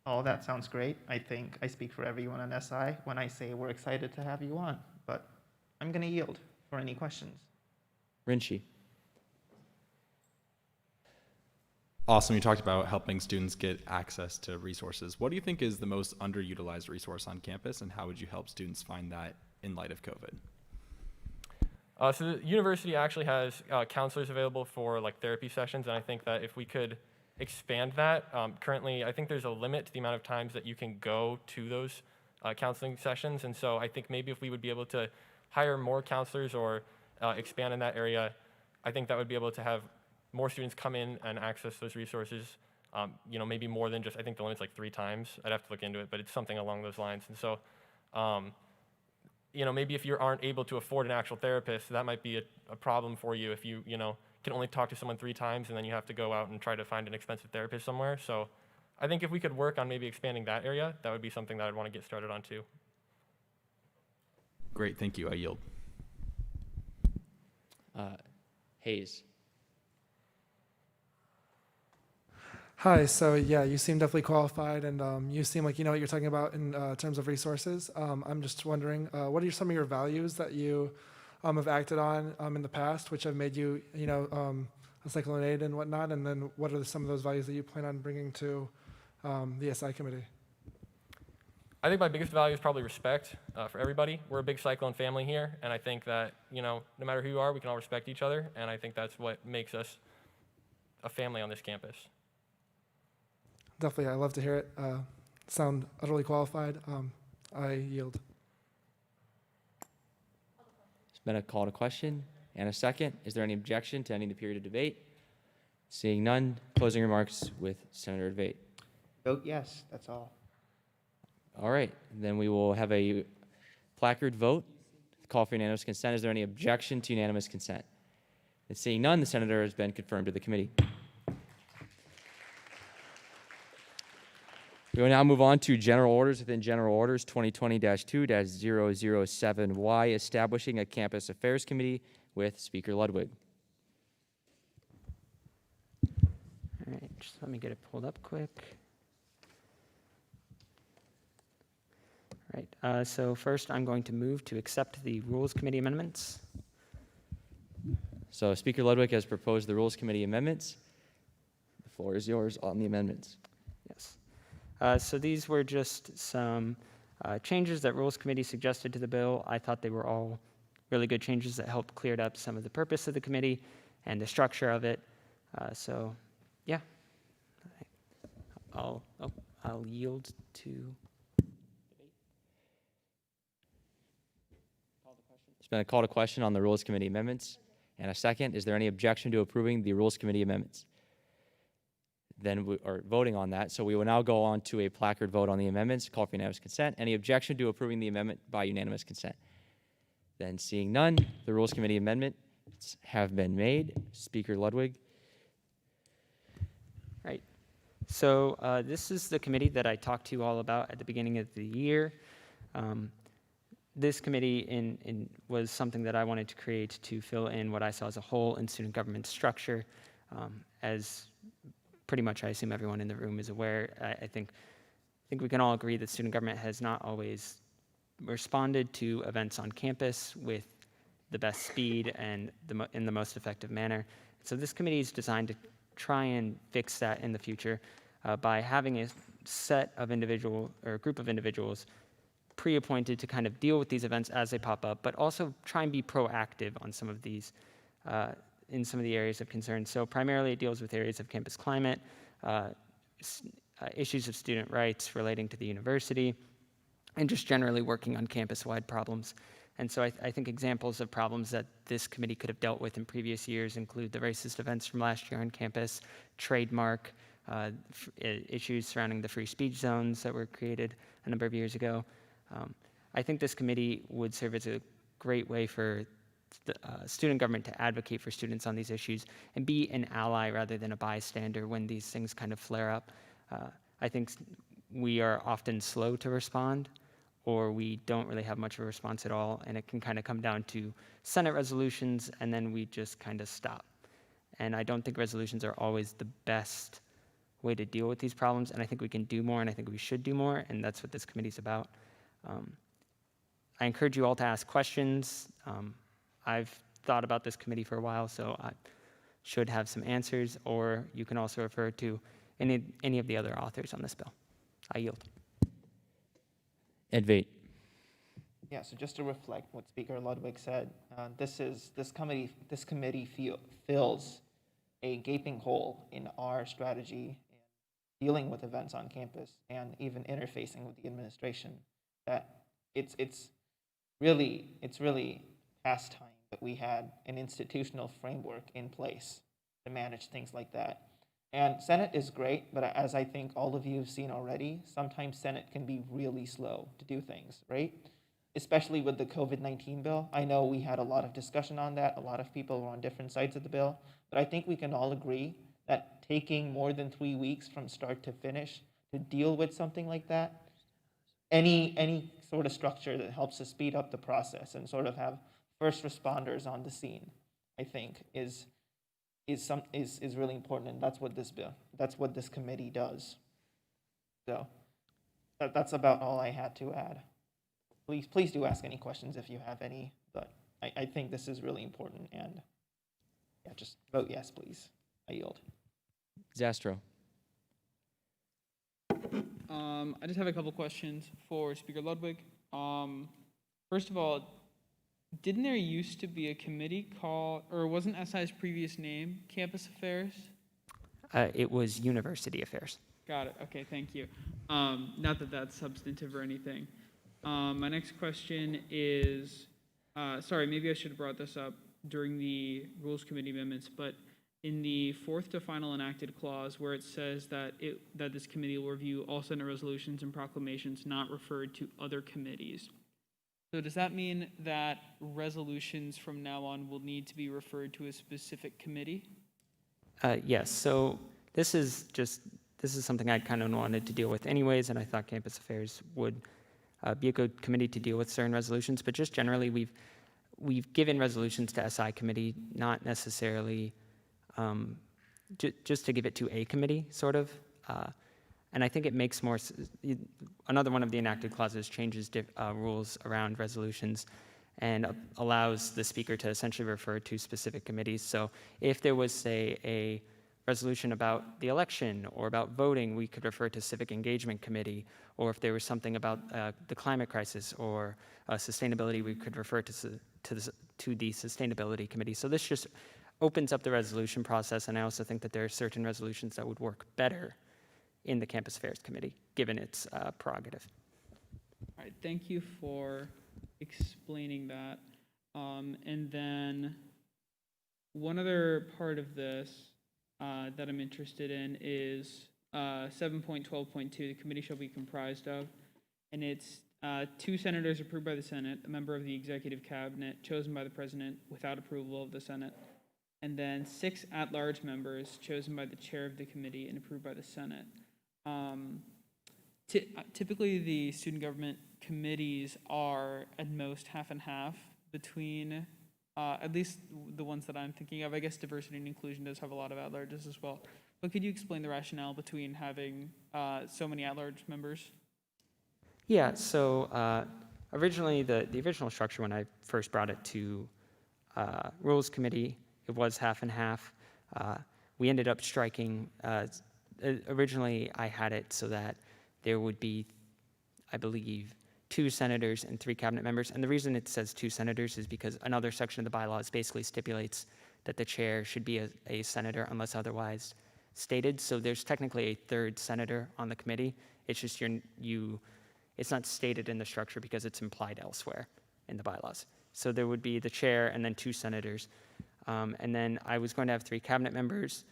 Oh, that sounds great. I think I speak for everyone on SI when I say we're excited to have you on, but I'm going to yield for any questions. Rinchi. Awesome. You talked about helping students get access to resources. What do you think is the most underutilized resource on campus, and how would you help students find that in light of COVID? So the university actually has counselors available for like therapy sessions, and I think that if we could expand that, currently I think there's a limit to the amount of times that you can go to those counseling sessions, and so I think maybe if we would be able to hire more counselors or expand in that area, I think that would be able to have more students come in and access those resources, maybe more than just, I think the limit's like 3 times. I'd have to look into it, but it's something along those lines. And so, maybe if you aren't able to afford an actual therapist, that might be a problem for you if you, can only talk to someone 3 times and then you have to go out and try to find an expensive therapist somewhere. So I think if we could work on maybe expanding that area, that would be something that I'd want to get started on too. Great, thank you. I yield. Hayes. Hi, so yeah, you seem definitely qualified, and you seem like you know what you're talking about in terms of resources. I'm just wondering, what are some of your values that you have acted on in the past, which have made you, a cyclone aide and whatnot, and then what are some of those values that you plan on bringing to the SI committee? I think my biggest value is probably respect for everybody. We're a big Cyclone family here, and I think that, no matter who you are, we can all respect each other, and I think that's what makes us a family on this campus. Definitely, I love to hear it. Sound utterly qualified. I yield. It's been a call to question and a second. Is there any objection to ending the period of debate? Seeing none, closing remarks with Senator Advait. Vote yes, that's all. All right, then we will have a placard vote. Call for unanimous consent. Is there any objection to unanimous consent? And seeing none, the senator has been confirmed to the committee. We will now move on to general orders within general orders 2020-2-007Y, establishing a campus affairs committee with Speaker Ludwig. All right, just let me get it pulled up quick. All right, so first I'm going to move to accept the Rules Committee amendments. So Speaker Ludwig has proposed the Rules Committee amendments. The floor is yours on the amendments. Yes. So these were just some changes that Rules Committee suggested to the bill. I thought they were all really good changes that helped clear up some of the purpose of the committee and the structure of it. So, yeah, I'll yield to. It's been a call to question on the Rules Committee amendments. And a second, is there any objection to approving the Rules Committee amendments? Then we are voting on that. So we will now go on to a placard vote on the amendments. Call for unanimous consent. Any objection to approving the amendment by unanimous consent? Then seeing none, the Rules Committee amendments have been made. Speaker Ludwig. Right. So this is the committee that I talked to you all about at the beginning of the year. This committee was something that I wanted to create to fill in what I saw as a hole in student government structure. As pretty much I assume everyone in the room is aware, I think we can all agree that student government has not always responded to events on campus with the best speed and in the most effective manner. So this committee is designed to try and fix that in the future by having a set of group of individuals pre-appointed to kind of deal with these events as they pop up, but also try and be proactive on some of these, in some of the areas of concern. So primarily it deals with areas of campus climate, issues of student rights relating to the university, and just generally working on campus-wide problems. And so I think examples of problems that this committee could have dealt with in previous years include the racist events from last year on campus, trademark, issues surrounding the free speech zones that were created a number of years ago. I think this committee would serve as a great way for the, student government to advocate for students on these issues and be an ally rather than a bystander when these things kind of flare up. I think we are often slow to respond, or we don't really have much of a response at all, and it can kind of come down to Senate resolutions, and then we just kind of stop. And I don't think resolutions are always the best way to deal with these problems, and I think we can do more, and I think we should do more, and that's what this committee's about. I encourage you all to ask questions. I've thought about this committee for a while, so I should have some answers, or you can also refer to any of the other authors on this bill. I yield. Ed Vate. Yeah, so just to reflect what Speaker Ludwig said, this committee fills a gaping hole in our strategy in dealing with events on campus and even interfacing with the administration. That it's really past time that we had an institutional framework in place to manage things like that. And Senate is great, but as I think all of you have seen already, sometimes Senate can be really slow to do things, right? Especially with the COVID-19 bill. I know we had a lot of discussion on that. A lot of people were on different sides of the bill, but I think we can all agree that taking more than 3 weeks from start to finish to deal with something like that, any sort of structure that helps to speed up the process and sort of have first responders on the scene, I think is really important, and that's what this committee does. So that's about all I had to add. Please do ask any questions if you have any, but I think this is really important, and yeah, just vote yes, please. I yield. Zastro. I just have a couple questions for Speaker Ludwig. First of all, didn't there used to be a committee called, or wasn't SI's previous name Campus Affairs? It was University Affairs. Got it. Okay, thank you. Not that that's substantive or anything. My next question is, sorry, maybe I should have brought this up during the Rules Committee amendments, but in the fourth to final enacted clause where it says that this committee will review all Senate resolutions and proclamations not referred to other committees. So does that mean that resolutions from now on will need to be referred to a specific committee? Yes, so this is just this is something I'd kind of wanted to deal with anyways, and I thought campus affairs would be a good committee to deal with certain resolutions. But just generally, we've given resolutions to SI committee, not necessarily just to give it to a committee, sort of. And I think it makes more, another one of the enacted clauses changes rules around resolutions and allows the speaker to essentially refer to specific committees. So if there was, say, a resolution about the election or about voting, we could refer to Civic Engagement Committee, or if there was something about the climate crisis or sustainability, we could refer to the Sustainability Committee. So this just opens up the resolution process, and I also think that there are certain resolutions that would work better in the Campus Affairs Committee, given its prerogative. All right, thank you for explaining that. And then one other part of this that I'm interested in is 7.12.2, the committee shall be comprised of, and it's 2 senators approved by the Senate, a member of the executive cabinet chosen by the president without approval of the Senate, and then 6 at-large members chosen by the chair of the committee and approved by the Senate. Typically, the student government committees are at most half and half between, at least the ones that I'm thinking of. I guess diversity and inclusion does have a lot of at-larges as well. But could you explain the rationale between having so many at-large members? Yeah, so originally, the original structure when I first brought it to Rules Committee, it was half and half. We ended up striking, originally I had it so that there would be, I believe, 2 senators and 3 cabinet members. And the reason it says 2 senators is because another section of the bylaws basically stipulates that the chair should be a senator unless otherwise stated. So there's technically a 3rd senator on the committee. It's just it's not stated in the structure because it's implied elsewhere in the bylaws. So there would be the chair and then 2 senators. And then I was going to have 3 cabinet members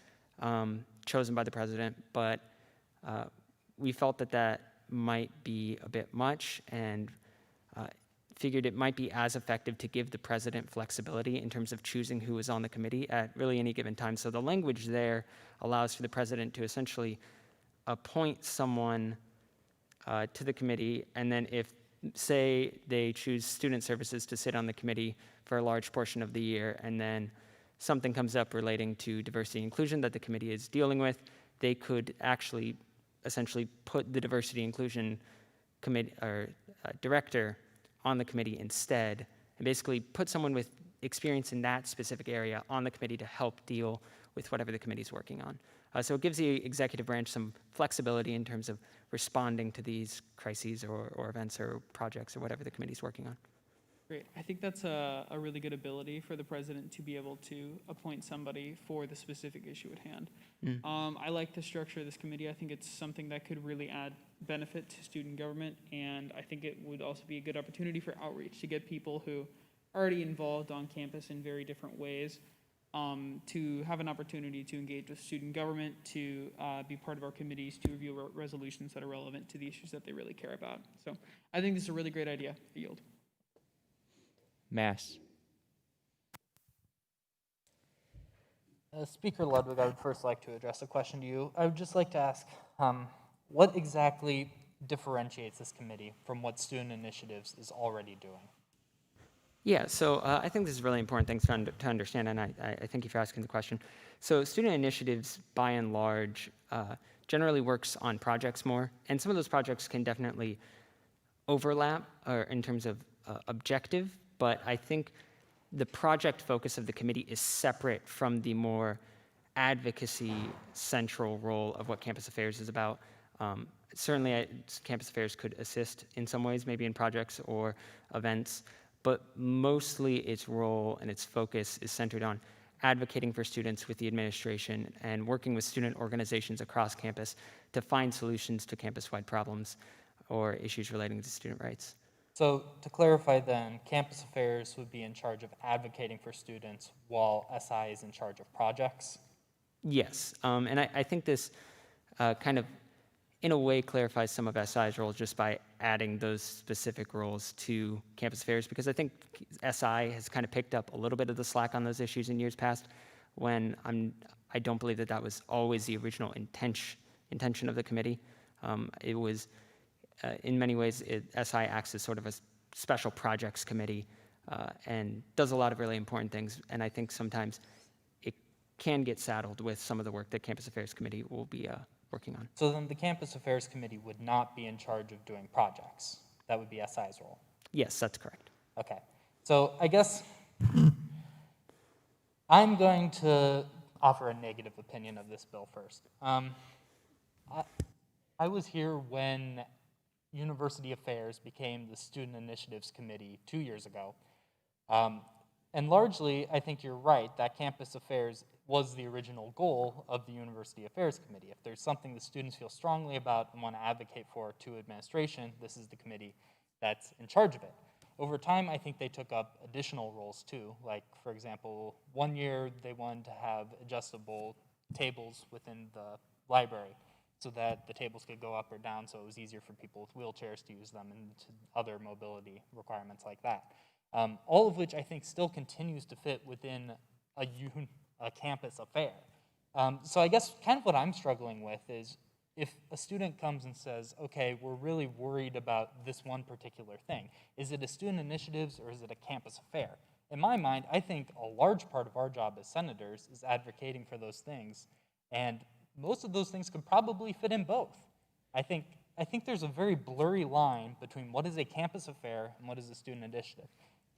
chosen by the president, but we felt that might be a bit much, and figured it might be as effective to give the president flexibility in terms of choosing who is on the committee at really any given time. So the language there allows for the president to essentially appoint someone to the committee, and then if, say, they choose student services to sit on the committee for a large portion of the year, and then something comes up relating to diversity and inclusion that the committee is dealing with, they could actually essentially put the diversity and inclusion committee or director on the committee instead, and basically put someone with experience in that specific area on the committee to help deal with whatever the committee is working on. So it gives the executive branch some flexibility in terms of responding to these crises or events or projects or whatever the committee is working on. Great. I think that's a really good ability for the president to be able to appoint somebody for the specific issue at hand. I like the structure of this committee. I think it's something that could really add benefit to student government, and I think it would also be a good opportunity for outreach to get people who are already involved on campus in very different ways to have an opportunity to engage with student government, to be part of our committees, to review resolutions that are relevant to the issues that they really care about. So I think this is a really great idea. I yield. Mass. Speaker Ludwig, I would first like to address a question to you. I would just like to ask, what exactly differentiates this committee from what Student Initiatives is already doing? Yeah, so I think this is really important things to understand, and I thank you for asking the question. So Student Initiatives, by and large, generally works on projects more, and some of those projects can definitely overlap in terms of objective, but I think the project focus of the committee is separate from the more advocacy central role of what Campus Affairs is about. Certainly, Campus Affairs could assist in some ways, maybe in projects or events, but mostly its role and its focus is centered on advocating for students with the administration and working with student organizations across campus to find solutions to campus-wide problems or issues relating to student rights. So to clarify then, Campus Affairs would be in charge of advocating for students while SI is in charge of projects? Yes, and I think this kind of, in a way, clarifies some of SI's roles just by adding those specific roles to Campus Affairs, because I think SI has kind of picked up a little bit of the slack on those issues in years past, when I don't believe that was always the original intention of the committee. It was, in many ways, SI acts as sort of a special projects committee and does a lot of really important things. And I think sometimes it can get saddled with some of the work that Campus Affairs Committee will be working on. So then the Campus Affairs Committee would not be in charge of doing projects. That would be SI's role. Yes, that's correct. Okay. So I guess I'm going to offer a negative opinion of this bill first. I was here when University Affairs became the Student Initiatives Committee 2 years ago. And largely, I think you're right that Campus Affairs was the original goal of the University Affairs Committee. If there's something the students feel strongly about and want to advocate for to administration, this is the committee that's in charge of it. Over time, I think they took up additional roles too. Like, for example, 1 year they wanted to have adjustable tables within the library so that the tables could go up or down so it was easier for people with wheelchairs to use them and to other mobility requirements like that. All of which I think still continues to fit within a campus affair. So I guess kind of what I'm struggling with is if a student comes and says, okay, we're really worried about this one particular thing, is it a student initiatives or is it a campus affair? In my mind, I think a large part of our job as senators is advocating for those things, and most of those things could probably fit in both. I think there's a very blurry line between what is a campus affair and what is a student initiative.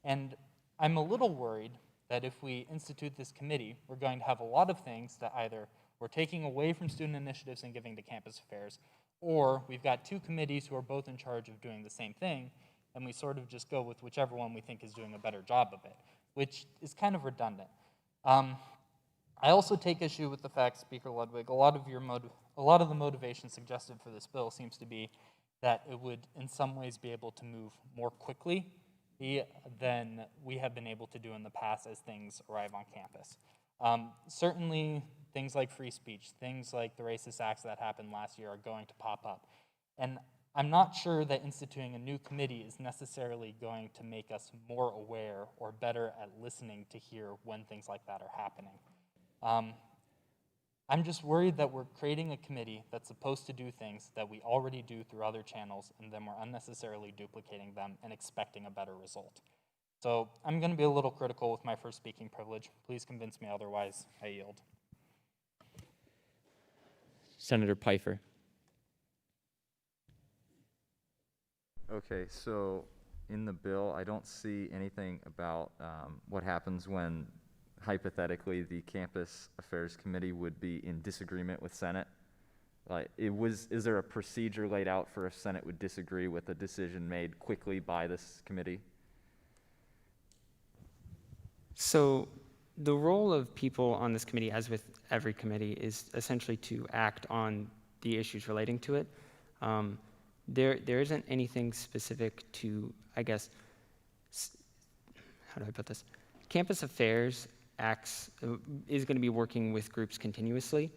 And I'm a little worried that if we institute this committee, we're going to have a lot of things that either we're taking away from student initiatives and giving to campus affairs, or we've got two committees who are both in charge of doing the same thing, and we sort of just go with whichever one we think is doing a better job of it, which is kind of redundant. I also take issue with the fact, Speaker Ludwig, a lot of the motivation suggested for this bill seems to be that it would in some ways be able to move more quickly than we have been able to do in the past as things arrive on campus. Certainly, things like free speech, things like the racist acts that happened last year are going to pop up. And I'm not sure that instituting a new committee is necessarily going to make us more aware or better at listening to hear when things like that are happening. I'm just worried that we're creating a committee that's supposed to do things that we already do through other channels, and then we're unnecessarily duplicating them and expecting a better result. So I'm going to be a little critical with my first speaking privilege. Please convince me otherwise. I yield. Senator Pfeiffer. Okay, so in the bill, I don't see anything about what happens when hypothetically the Campus Affairs Committee would be in disagreement with Senate. Is there a procedure laid out for if Senate would disagree with a decision made quickly by this committee? So the role of people on this committee, as with every committee, is essentially to act on the issues relating to it. There isn't anything specific to, I guess, how do I put this? Campus Affairs is going to be working with groups continuously.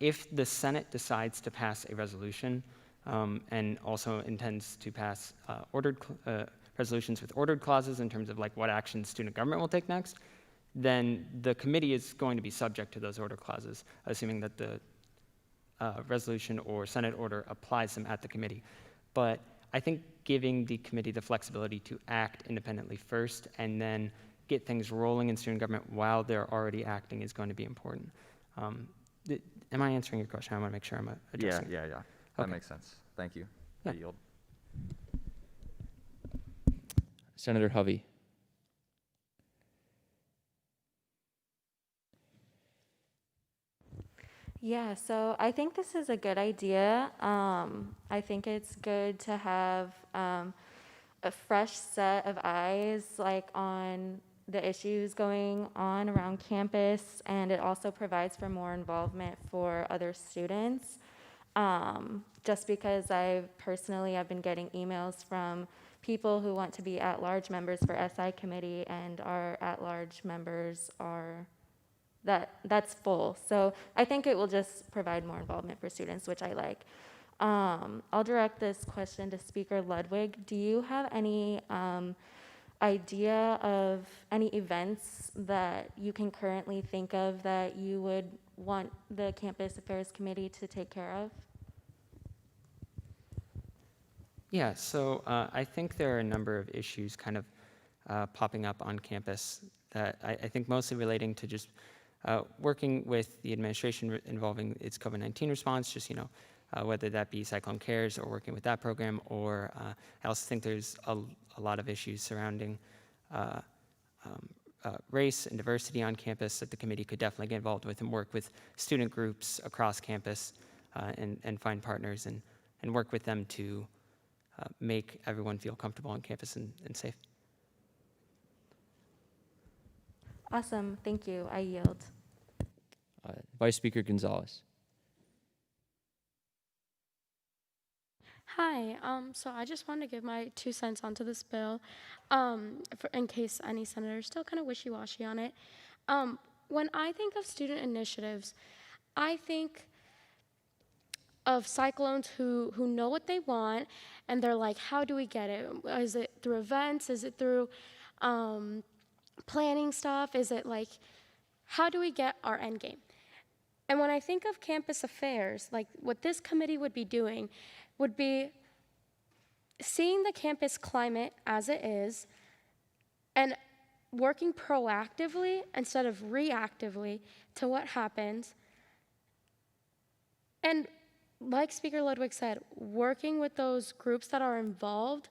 If the Senate decides to pass a resolution and also intends to pass resolutions with ordered clauses in terms of like what action student government will take next, then the committee is going to be subject to those order clauses, assuming that the resolution or Senate order applies them at the committee. But I think giving the committee the flexibility to act independently first and then get things rolling in student government while they're already acting is going to be important. Am I answering your question? I want to make sure I'm addressing it. Yeah. That Okay. makes sense. Thank you. Yeah. I yield. Senator Hovey. Yeah, so I think this is a good idea. I think it's good to have a fresh set of eyes on the issues going on around campus, and it also provides for more involvement for other students. Just because I've been getting emails from people who want to be at-large members for SI committee, and our at-large members are that's full. So I think it will just provide more involvement for students, which I like. I'll direct this question to Speaker Ludwig. Do you have any idea of any events that you can currently think of that you would want the Campus Affairs Committee to take care of? Yeah, so I think there are a number of issues kind of popping up on campus that I think mostly relating to just working with the administration involving its COVID-19 response, just, whether that be Cyclone Cares or working with that program, or I also think there's a lot of issues surrounding race and diversity on campus that the committee could definitely get involved with and work with student groups across campus and find partners and work with them to make everyone feel comfortable on campus and safe. Awesome, thank you, I yield. Vice Speaker Gonzalez. Hi, so I just wanted to give my 2 cents onto this bill, in case any senators still kind of wishy-washy on it. When I think of student initiatives, I think of cyclones who know what they want, and they're like, how do we get it? Is it through events? Is it through planning stuff? Is it like, how do we get our end game? And when I think of campus affairs, like what this committee would be doing would be seeing the campus climate as it is and working proactively instead of reactively to what happens. And like Speaker Ludwig said, working with those groups that are involved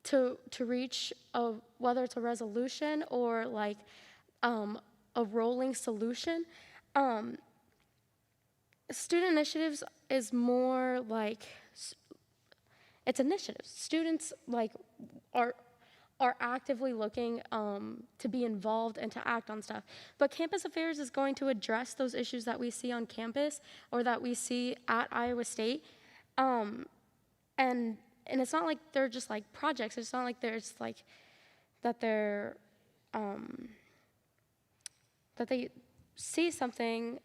to reach whether it's a resolution or like a rolling solution. Student initiatives is more like it's initiatives. Students like are actively looking to be involved and to act on stuff. But campus affairs is going to address those issues that we see on campus or that we see at Iowa State. And it's not like they're just like projects. It's not like there's like that they're that they see something.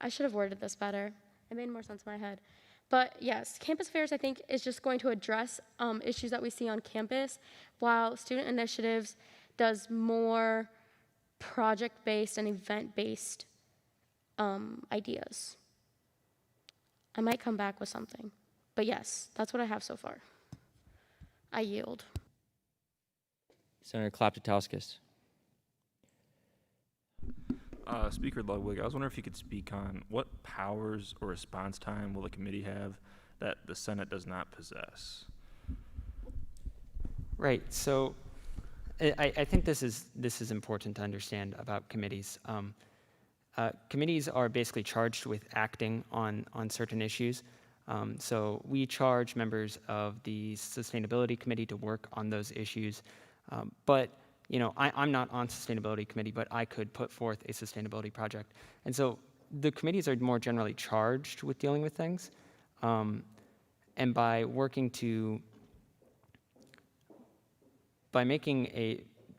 I should have worded this better. It made more sense in my head. But yes, campus affairs, I think, is just going to address issues that we see on campus, while student initiatives does more project-based and event-based ideas. I might come back with something. But yes, that's what I have so far. I yield. Senator Klaptatauskas. Speaker Ludwig, I was wondering if you could speak on what powers or response time will the committee have that the Senate does not possess? Right. So I think this is important to understand about committees. Committees are basically charged with acting on certain issues. So we charge members of the Sustainability Committee to work on those issues. But I'm not on Sustainability Committee, but I could put forth a sustainability project. And so the committees are more generally charged with dealing with things. And by working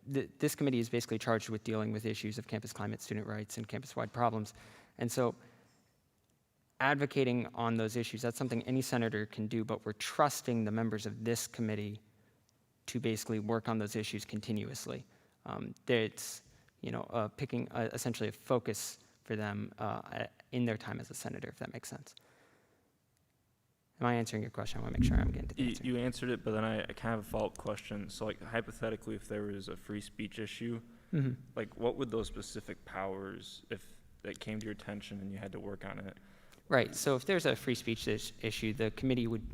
this committee is basically charged with dealing with issues of campus climate, student rights, and campus-wide problems. And so advocating on those issues, that's something any senator can do, but we're trusting the members of this committee to basically work on those issues continuously. It's picking essentially a focus for them in their time as a senator, if that makes sense. Am I answering your question? I want to make sure I'm getting to the answer. You answered it, but then I kind of have a follow-up question. So, like, hypothetically, if there was a free speech issue, like, what would those specific powers, if that came to your attention and you had to work on it? Right. So if there's a free speech issue, the committee would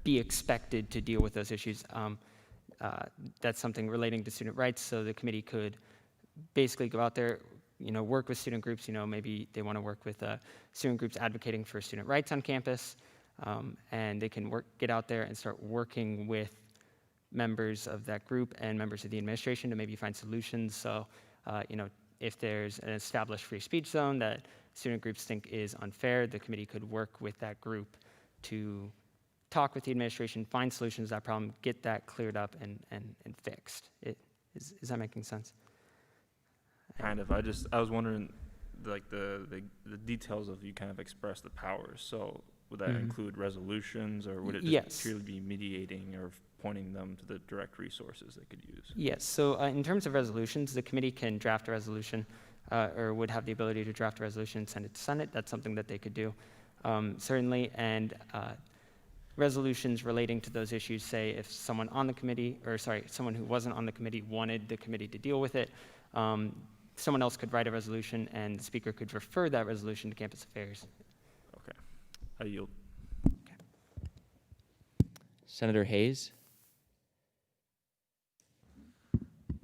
be expected to deal with those issues. That's something relating to student rights, so the committee could basically go out there, work with student groups. Maybe they want to work with student groups advocating for student rights on campus, and they can get out there and start working with members of that group and members of the administration to maybe find solutions. So, if there's an established free speech zone that student groups think is unfair, the committee could work with that group to talk with the administration, find solutions to that problem, get that cleared up and fixed. Is that making sense? Kind of. I was wondering, like, the details of you kind of express the powers. So would that Mhm. include resolutions, or would it Yes. just purely be mediating or pointing them to the direct resources they could use? Yes, so in terms of resolutions, the committee can draft a resolution or would have the ability to draft a resolution and send it to Senate. That's something that they could do, certainly. And resolutions relating to those issues, say if someone on the committee, or sorry, someone who wasn't on the committee wanted the committee to deal with it, someone else could write a resolution and the speaker could refer that resolution to campus affairs. Okay, I yield. Senator Hayes.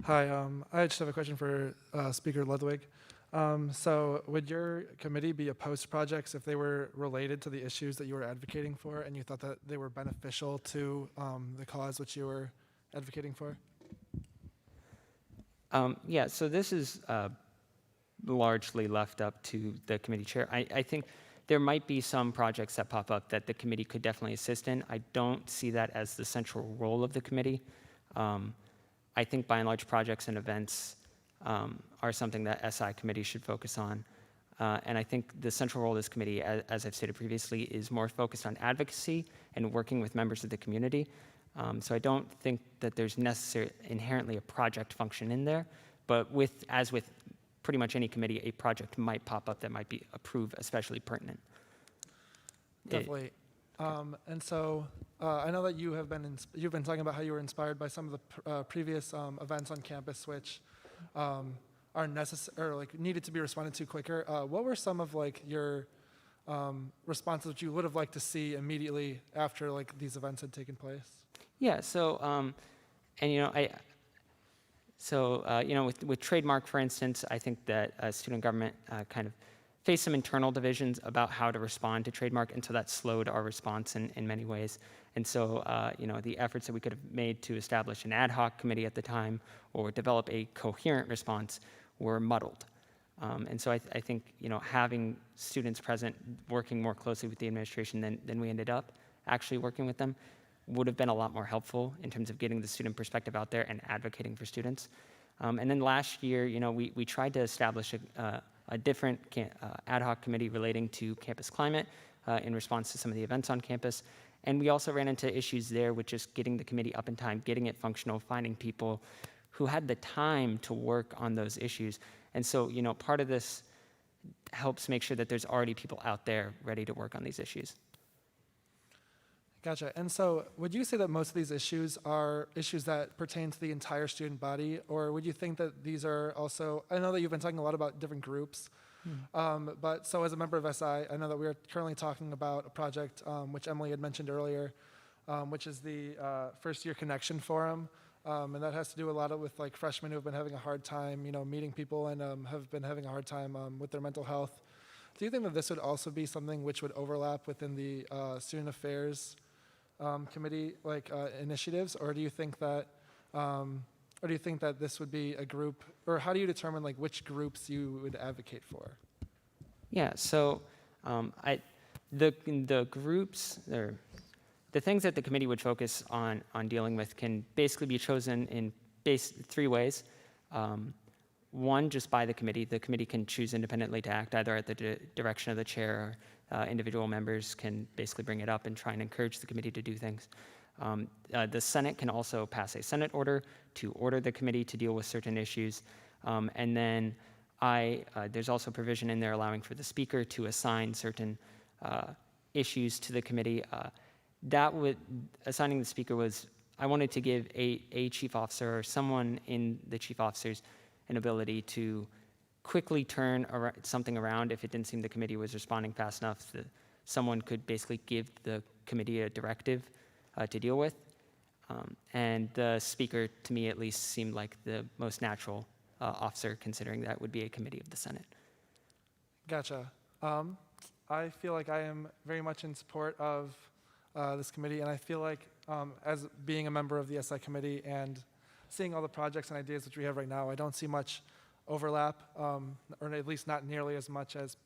Hi, I just have a question for Speaker Ludwig. So would your committee be opposed to projects if they were related to the issues that you were advocating for and you thought that they were beneficial to the cause which you were advocating for? Yeah, so this is largely left up to the committee chair. I think there might be some projects that pop up that the committee could definitely assist in. I don't see that as the central role of the committee. I think by and large projects and events are something that SI committee should focus on. And I think the central role of this committee, as I've stated previously, is more focused on advocacy and working with members of the community. So I don't think that there's necessarily inherently a project function in there, but as with pretty much any committee, a project might pop up that might be approved, especially pertinent. Definitely. And so I know that you've been talking about how you were inspired by some of the previous events on campus which are necessary or like needed to be responded to quicker. What were some of like your responses that you would have liked to see immediately after like these events had taken place? Yeah. So, and with trademark, for instance, I think that student government kind of faced some internal divisions about how to respond to trademark, and so that slowed our response in many ways. And so, the efforts that we could have made to establish an ad hoc committee at the time or develop a coherent response were muddled. And so I think, having students present, working more closely with the administration than we ended up actually working with them would have been a lot more helpful in terms of getting the student perspective out there and advocating for students. And then last year, we tried to establish a different ad hoc committee relating to campus climate in response to some of the events on campus. And we also ran into issues there with just getting the committee up in time, getting it functional, finding people who had the time to work on those issues. And so, part of this helps make sure that there's already people out there ready to work on these issues. Gotcha. And so would you say that most of these issues are issues that pertain to the entire student body, or would you think that these are also, I know that you've been talking a lot about different groups, but so as a member of SI, I know that we are currently talking about a project which Emily had mentioned earlier, which is the First Year Connection Forum. And that has to do a lot with like freshmen who have been having a hard time, meeting people and have been having a hard time with their mental health. Do you think that this would also be something which would overlap within the student affairs committee initiatives, or do you think that this would be a group, or how do you determine like which groups you would advocate for? Yeah. So the groups or the things that the committee would focus on dealing with can basically be chosen in three ways. One, just by the committee. The committee can choose independently to act either at the direction of the chair or individual members can basically bring it up and try and encourage the committee to do things. The Senate can also pass a Senate order to order the committee to deal with certain issues. And then there's also provision in there allowing for the speaker to assign certain issues to the committee. Assigning the speaker was, I wanted to give a chief officer or someone in the chief officers an ability to quickly turn something around if it didn't seem the committee was responding fast enough. Someone could basically give the committee a directive to deal with. And the speaker, to me at least, seemed like the most natural officer, considering that would be a committee of the Senate. Gotcha. I feel like I am very much in support of this committee, and I feel like as being a member of the SI committee and seeing all the projects and ideas which we have right now, I don't see much overlap, or at least not nearly as much as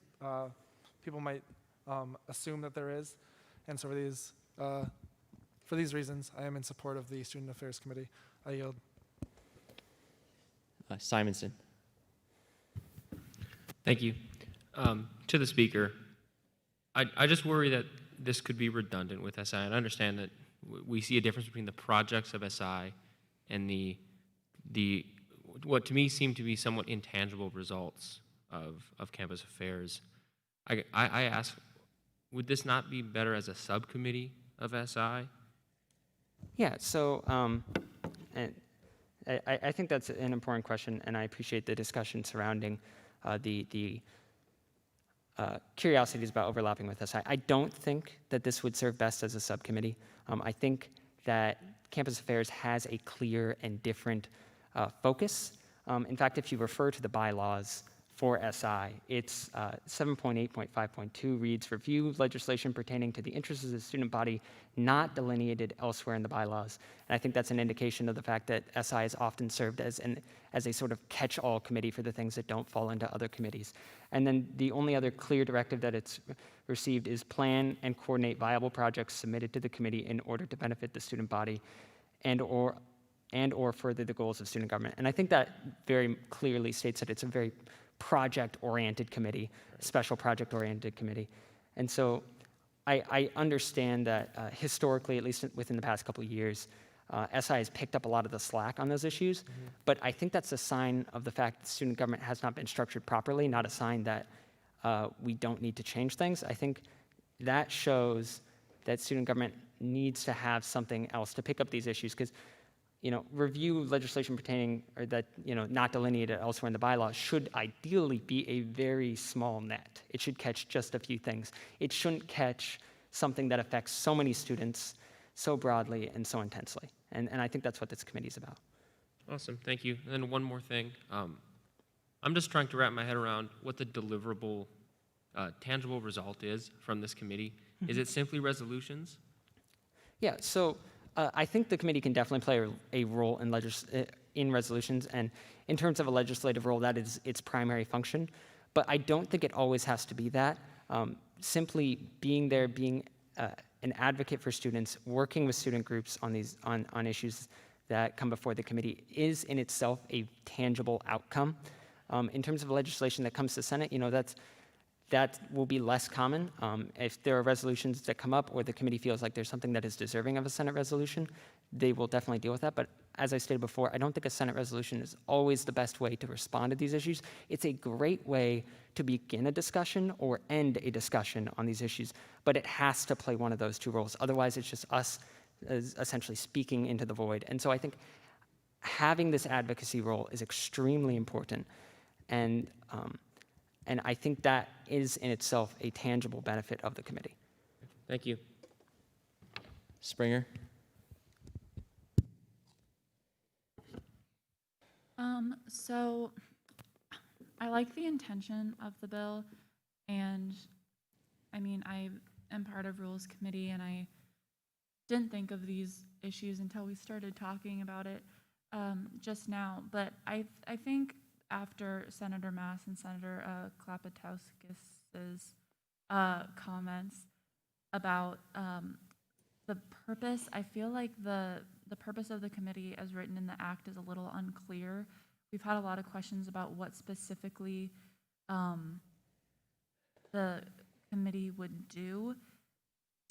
people might assume that there is. And so for these reasons, I am in support of the Student Affairs Committee. I yield. Simonson. Thank you. To the speaker, I just worry that this could be redundant with SI. And I understand that we see a difference between the projects of SI and the what to me seem to be somewhat intangible results of campus affairs. I ask, would this not be better as a subcommittee of SI? Yeah, so and I think that's an important question, and I appreciate the discussion surrounding the curiosities about overlapping with SI. I don't think that this would serve best as a subcommittee. I think that campus affairs has a clear and different focus. In fact, if you refer to the bylaws for SI, it's 7.8.5.2 reads, review legislation pertaining to the interests of the student body not delineated elsewhere in the bylaws. And I think that's an indication of the fact that SI is often served as a sort of catch-all committee for the things that don't fall into other committees. And then the only other clear directive that it's received is plan and coordinate viable projects submitted to the committee in order to benefit the student body and or further the goals of student government. And I think that very clearly states that it's a very project-oriented committee, special project-oriented committee. And so I understand that historically, at least within the past couple of years, SI has picked up a lot of the slack on those issues, but I think that's a sign of the fact that student government has not been structured properly, not a sign that we don't need to change things. I think that shows that student government needs to have something else to pick up these issues, because review legislation pertaining or that, not delineated elsewhere in the bylaws should ideally be a very small net. It should catch just a few things. It shouldn't catch something that affects so many students so broadly and so intensely. And I think that's what this committee is about. Awesome, thank you. And then one more thing. I'm just trying to wrap my head around what the deliverable, tangible result is from this committee. Is it simply resolutions? Yeah, so I think the committee can definitely play a role in resolutions, and in terms of a legislative role, that is its primary function. But I don't think it always has to be that. Simply being there, being an advocate for students, working with student groups on these on issues that come before the committee is in itself a tangible outcome. In terms of legislation that comes to the Senate, that will be less common. If there are resolutions that come up or the committee feels like there's something that is deserving of a Senate resolution, they will definitely deal with that. But as I stated before, I don't think a Senate resolution is always the best way to respond to these issues. It's a great way to begin a discussion or end a discussion on these issues, but it has to play one of those two roles. Otherwise, it's just us essentially speaking into the void. And so I think having this advocacy role is extremely important. And I think that is in itself a tangible benefit of the committee. Thank you. Springer? So I like the intention of the bill, and I mean, I am part of Rules Committee, and I didn't think of these issues until we started talking about it just now. But I think after Senator Mass and Senator Klapatowskis's comments about the purpose, I feel like the purpose of the committee as written in the act is a little unclear. We've had a lot of questions about what specifically the committee would do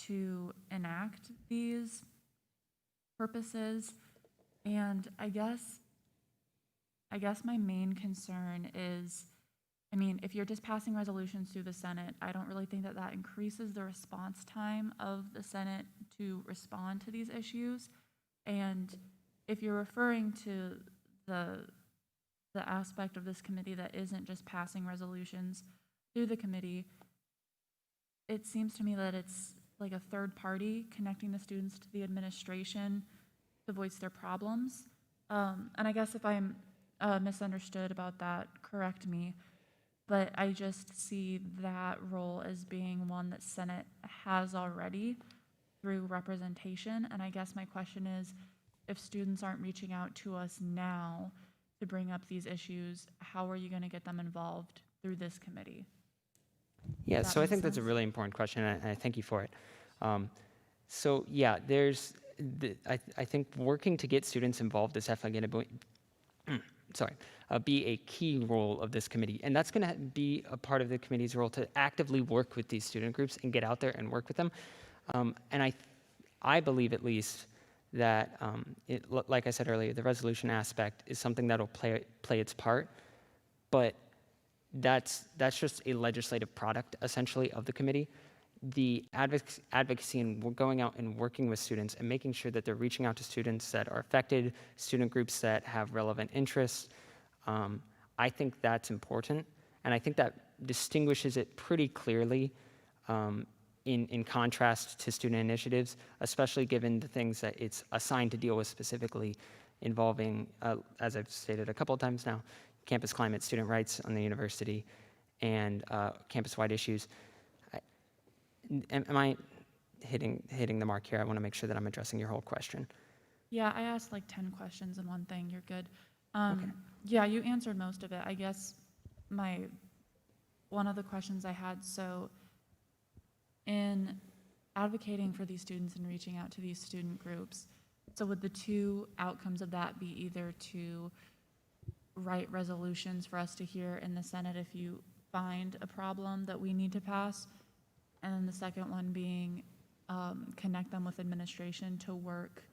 to enact these purposes. And I guess my main concern is, I mean, if you're just passing resolutions through the Senate, I don't really think that increases the response time of the Senate to respond to these issues. And if you're referring to the aspect of this committee that isn't just passing resolutions through the committee, it seems to me that it's like a third party connecting the students to the administration to voice their problems. And I guess if I'm misunderstood about that, correct me. But I just see that role as being one that Senate has already through representation. And I guess my question is, if students aren't reaching out to us now to bring up these issues, how are you going to get them involved through this committee? Yeah, so I think that's a really important question, and I thank you for it. So yeah, I think working to get students involved is definitely going to be be a key role of this committee. And that's going to be a part of the committee's role to actively work with these student groups and get out there and work with them. And I believe at least that, like I said earlier, the resolution aspect is something that'll play its part, but that's just a legislative product, essentially, of the committee. The advocacy and going out and working with students and making sure that they're reaching out to students that are affected, student groups that have relevant interests, I think that's important, and I think that distinguishes it pretty clearly in contrast to student initiatives, especially given the things that it's assigned to deal with specifically involving, as I've stated a couple of times now, campus climate, student rights on the university, and campus-wide issues. Am I hitting the mark here? I want to make sure that I'm addressing your whole question. Yeah, I asked like 10 questions in one thing. You're good. Okay. Yeah, you answered most of it. I guess one of the questions I had, so in advocating for these students and reaching out to these student groups, so would the two outcomes of that be either to write resolutions for us to hear in the Senate if you find a problem that we need to pass, and then the second one being connect them with administration to work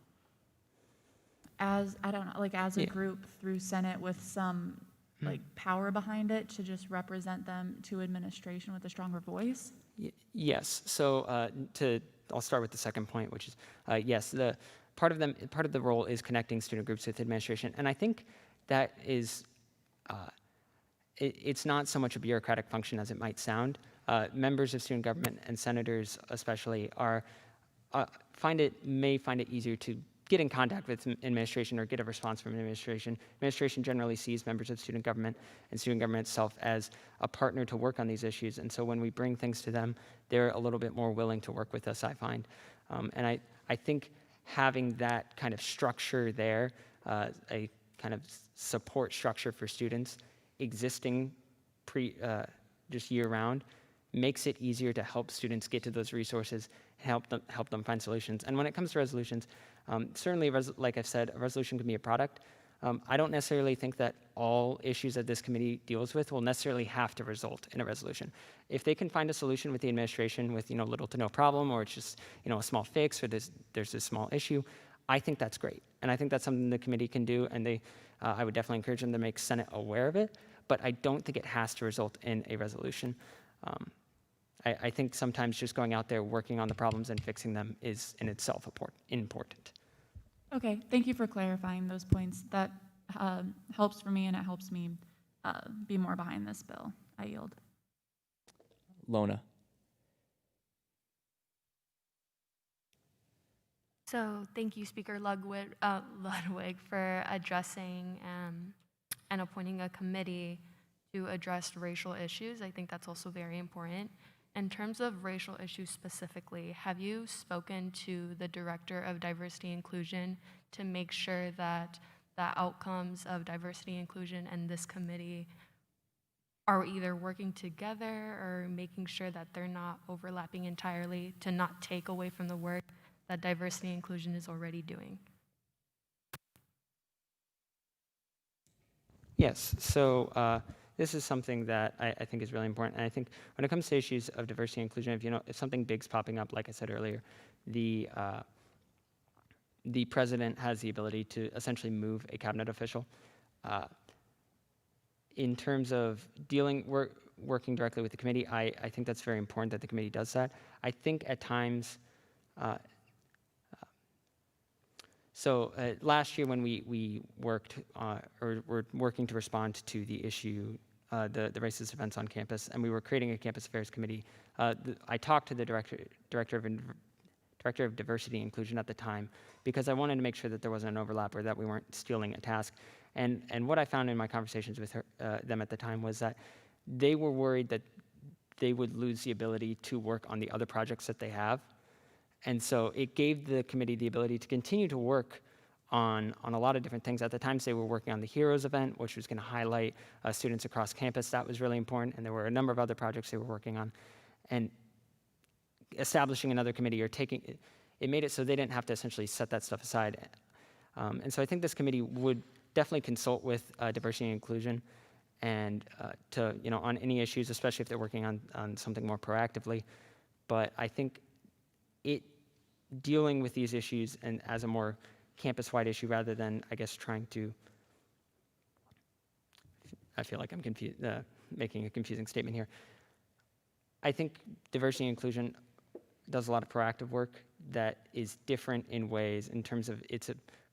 as, I don't know, like as a group through Senate with some like power behind it to just represent them to administration with a stronger voice? Yes. So I'll start with the second point, which is yes. The part of the role is connecting student groups with administration, and I think that is it's not so much a bureaucratic function as it might sound. Members of student government and senators, especially, may find it easier to get in contact with administration or get a response from administration. Administration generally sees members of student government and student government itself as a partner to work on these issues. And so when we bring things to them, they're a little bit more willing to work with us, I find. And I think having that kind of structure there, a kind of support structure for students existing just year round, makes it easier to help students get to those resources and help them find solutions. And when it comes to resolutions, certainly, like I've said, a resolution can be a product. I don't necessarily think that all issues that this committee deals with will necessarily have to result in a resolution. If they can find a solution with the administration with little to no problem, or it's just a small fix, or there's this small issue, I think that's great. And I think that's something the committee can do, and I would definitely encourage them to make Senate aware of it, but I don't think it has to result in a resolution. I think sometimes just going out there, working on the problems and fixing them is in itself important. Okay, thank you for clarifying those points. That helps for me, and it helps me be more behind this bill. I yield. Lona. So thank you, Speaker Ludwig, for addressing and appointing a committee to address racial issues. I think that's also very important. In terms of racial issues specifically, have you spoken to the Director of Diversity and Inclusion to make sure that the outcomes of diversity and inclusion and this committee are either working together or making sure that they're not overlapping entirely to not take away from the work that diversity and inclusion is already doing? Yes. So this is something that I think is really important. And I think when it comes to issues of diversity and inclusion, if something big's popping up, like I said earlier, the president has the ability to essentially move a cabinet official. In terms of working directly with the committee, I think that's very important that the committee does that. I think at times, last year when we worked, or were working to respond to the issue, the racist events on campus, and we were creating a campus affairs committee, I talked to the director of diversity and inclusion at the time, because I wanted to make sure that there wasn't an overlap or that we weren't stealing a task. And what I found in my conversations with them at the time was that they were worried that they would lose the ability to work on the other projects that they have. And so it gave the committee the ability to continue to work on a lot of different things. At the time, they were working on the Heroes event, which was going to highlight students across campus. That was really important. And there were a number of other projects they were working on. And establishing another committee or it made it so they didn't have to essentially set that stuff aside. And so I think this committee would definitely consult with diversity and inclusion, and to, on any issues, especially if they're working on something more proactively. But I think dealing with these issues and as a more campus-wide issue rather than, I guess, trying to, I feel like I'm making a confusing statement here. I think diversity and inclusion does a lot of proactive work that is different in ways in terms of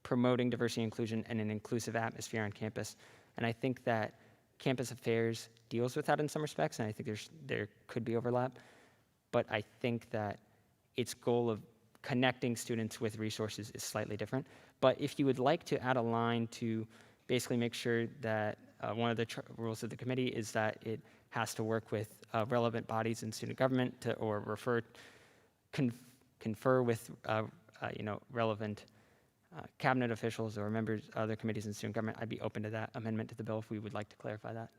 promoting diversity and inclusion and an inclusive atmosphere on campus. And I think that campus affairs deals with that in some respects, and I think there could be overlap. But I think that its goal of connecting students with resources is slightly different. But if you would like to add a line to basically make sure that one of the rules of the committee is that it has to work with relevant bodies in student government or confer with relevant cabinet officials or members of other committees in student government, I'd be open to that amendment to the bill if we would like to clarify that.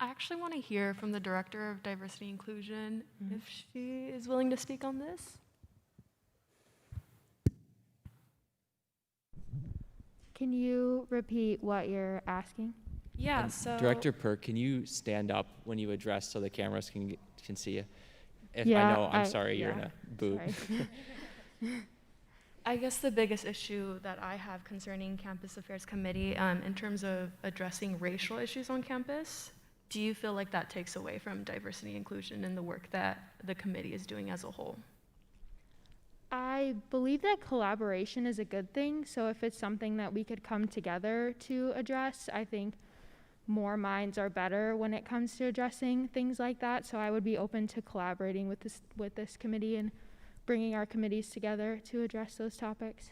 I actually want to hear from the Director of Diversity and Inclusion if she is willing to speak on this. Can you repeat what you're asking? Yeah, And so Director Perk, can you stand up when you address so the cameras can see you? If Yeah, I know, I'm sorry, you're in yeah, a booth. I guess the biggest issue that I have concerning Campus Affairs Committee in terms of addressing racial issues on campus, do you feel like that takes away from diversity and inclusion and the work that the committee is doing as a whole? I believe that collaboration is a good thing. So if it's something that we could come together to address, I think more minds are better when it comes to addressing things like that. So I would be open to collaborating with this committee and bringing our committees together to address those topics.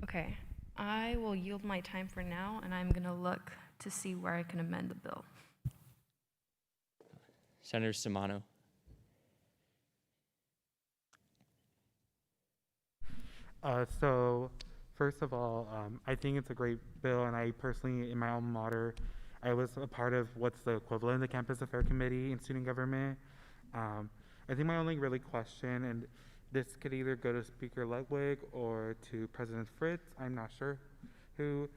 Okay, I will yield my time for now, and I'm going to look to see where I can amend the bill. Senator Simano. So, first of all, I think it's a great bill, and I personally, in my alma mater, I was a part of what's the equivalent of the Campus Affairs Committee in student government. I think my only really question, and this could either go to Speaker Ludwig or to President Fritz, I'm not sure who,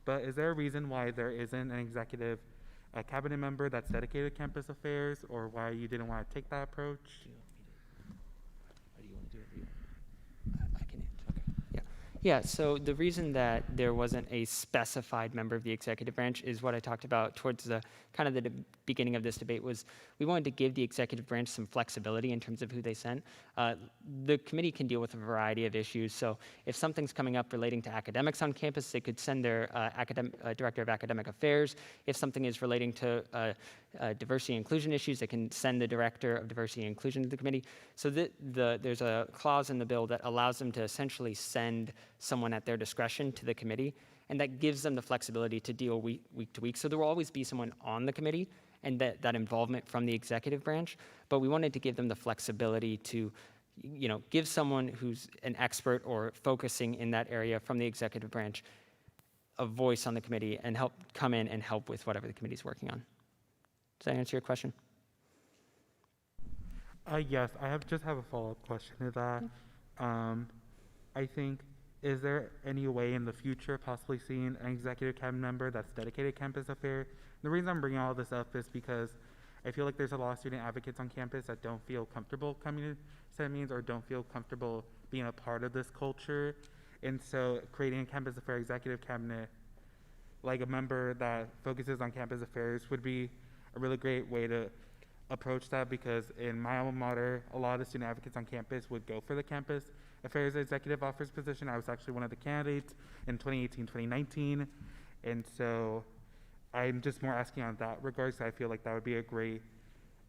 but is there a reason why there isn't an executive cabinet member that's dedicated to campus affairs, or why you didn't want to take that approach? Yeah, so the reason that there wasn't a specified member of the executive branch is what I talked about towards the beginning of this debate was we wanted to give the executive branch some flexibility in terms of who they sent. The committee can deal with a variety of issues, so if something's coming up relating to academics on campus, they could send their director of academic affairs. If something is relating to diversity and inclusion issues, they can send the director of diversity and inclusion to the committee. So there's a clause in the bill that allows them to essentially send someone at their discretion to the committee, and that gives them the flexibility to deal week to week. So there will always be someone on the committee and that involvement from the executive branch, but we wanted to give them the flexibility to give someone who's an expert or focusing in that area from the executive branch a voice on the committee and come in and help with whatever the committee's working on. Does that answer your question? Yes, I just have a follow-up question to that. I think, is there any way in the future possibly seeing an executive cabinet member that's dedicated to campus affairs? The reason I'm bringing all this up is because I feel like there's a lot of student advocates on campus that don't feel comfortable coming to Senate meetings or don't feel comfortable being a part of this culture. And so creating a campus affairs executive cabinet, like a member that focuses on campus affairs, would be a really great way to approach that, because in my alma mater, a lot of student advocates on campus would go for the campus affairs executive office position. I was actually one of the candidates in 2018, 2019. And so I'm just more asking on that regards. So I feel like that would be a great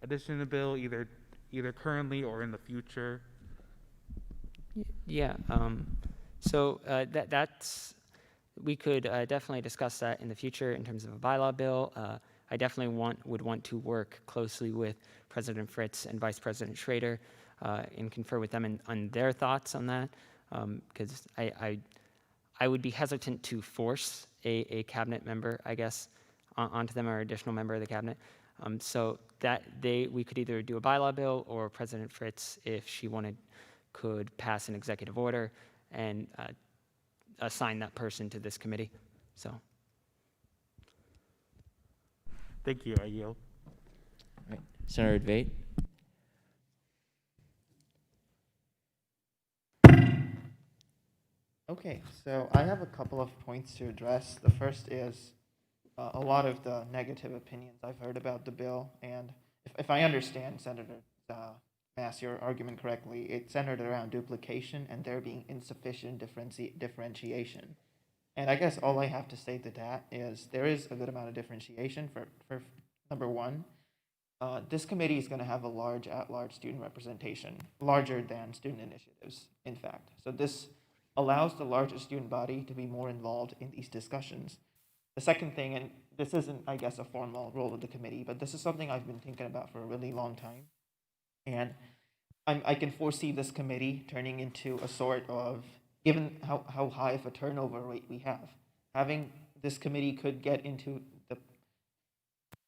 addition to the bill, either currently or in the future. Yeah, so that's, we could definitely discuss that in the future in terms of a bylaw bill. I definitely would want to work closely with President Fritz and Vice President Schrader and confer with them on their thoughts on that, because I would be hesitant to force a cabinet member, I guess, onto them, or additional member of the cabinet. So that we could either do a bylaw bill, or President Fritz, if she wanted could pass an executive order and assign that person to this committee. So. Thank you. I yield. Right. Senator Debate. Okay, so I have a couple of points to address. The first is a lot of the negative opinions I've heard about the bill, and if I understand Senator Mass, your argument correctly, it's centered around duplication and there being insufficient differentiation. And I guess all I have to say to that is there is a good amount of differentiation for number one. This committee is going to have a large at-large student representation, larger than student initiatives, in fact. So this allows the larger student body to be more involved in these discussions. The second thing, and this isn't, I guess, a formal role of the committee, but this is something I've been thinking about for a really long time. And I can foresee this committee turning into a sort of, given how high of a turnover rate we have, having this committee could get into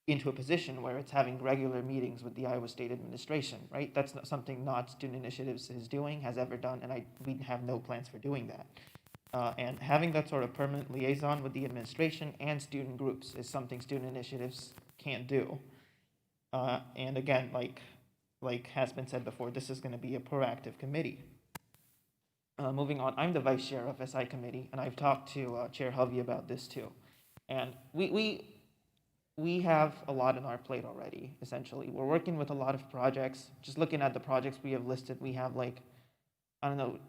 a position where it's having regular meetings with the Iowa State administration, right? That's not something not Student Initiatives is doing, has ever done, and we have no plans for doing that. And having that sort of permanent liaison with the administration and student groups is something Student Initiatives can't do. And again, like has been said before, this is going to be a proactive committee. Moving on, I'm the vice chair of SI committee, and I've talked to Chair Hovey about this too. And we have a lot on our plate already, essentially. We're working with a lot of projects. Just looking at the projects we have listed, we have like, I don't know,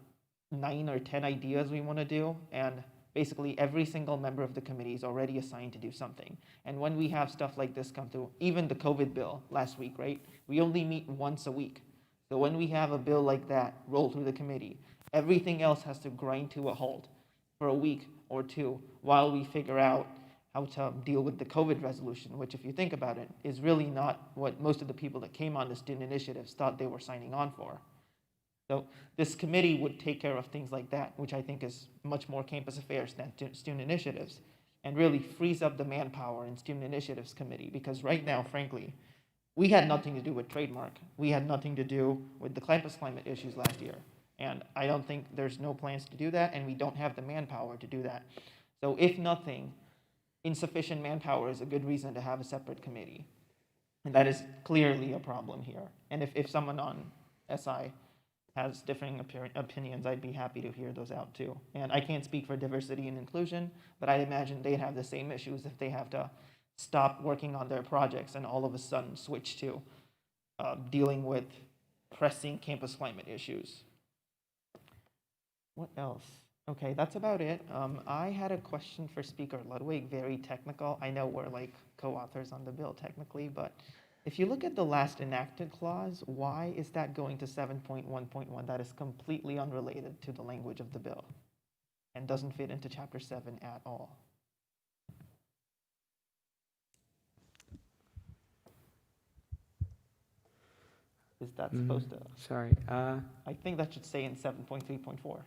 9 or 10 ideas we want to do, and basically every single member of the committee is already assigned to do something. And when we have stuff like this come through, even the COVID bill last week, right? We only meet once a week. So when we have a bill like that roll through the committee, everything else has to grind to a halt for a week or two while we figure out how to deal with the COVID resolution, which, if you think about it, is really not what most of the people that came on the student initiatives thought they were signing on for. So this committee would take care of things like that, which I think is much more campus affairs than student initiatives, and really frees up the manpower in student initiatives committee, because right now, frankly, we had nothing to do with trademark. We had nothing to do with the campus climate issues last year. And I don't think there's no plans to do that, and we don't have the manpower to do that. So if nothing, insufficient manpower is a good reason to have a separate committee. And that is clearly a problem here. And if someone on SI has differing opinions, I'd be happy to hear those out too. And I can't speak for diversity and inclusion, but I imagine they'd have the same issues if they have to stop working on their projects and all of a sudden switch to dealing with pressing campus climate issues. What else? Okay, that's about it. I had a question for Speaker Ludwig, very technical. I know we're like co-authors on the bill technically, but if you look at the last enacted clause, why is that going to 7.1.1? That is completely unrelated to the language of the bill and doesn't fit into Chapter 7 at all. Is that supposed to? Sorry. I think that should say in 7.3.4.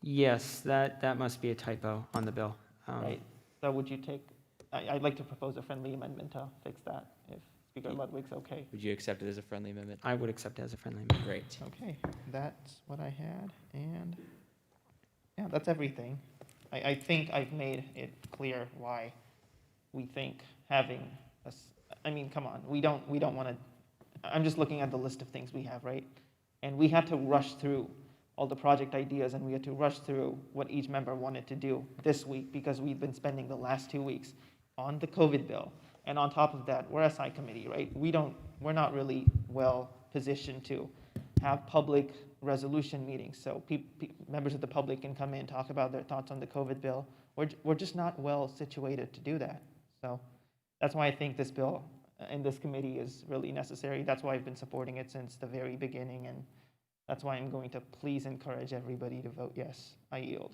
Yes, that must be a typo on the bill. Right. So would you take, I'd like to propose a friendly amendment to fix that, if Speaker Ludwig's okay. Would you accept it as a friendly amendment? I would accept it as a friendly amendment. Great. Okay, that's what I had, and yeah, that's everything. I think I've made it clear why we think having I mean, come on, we don't want to, I'm just looking at the list of things we have, right? And we had to rush through all the project ideas, and we had to rush through what each member wanted to do this week because we've been spending the last 2 weeks on the COVID bill. And on top of that, we're SI committee, right? We're not really well positioned to have public resolution meetings. So members of the public can come in, talk about their thoughts on the COVID bill. We're just not well situated to do that. So that's why I think this bill and this committee is really necessary. That's why I've been supporting it since the very beginning, and that's why I'm going to please encourage everybody to vote yes. I yield.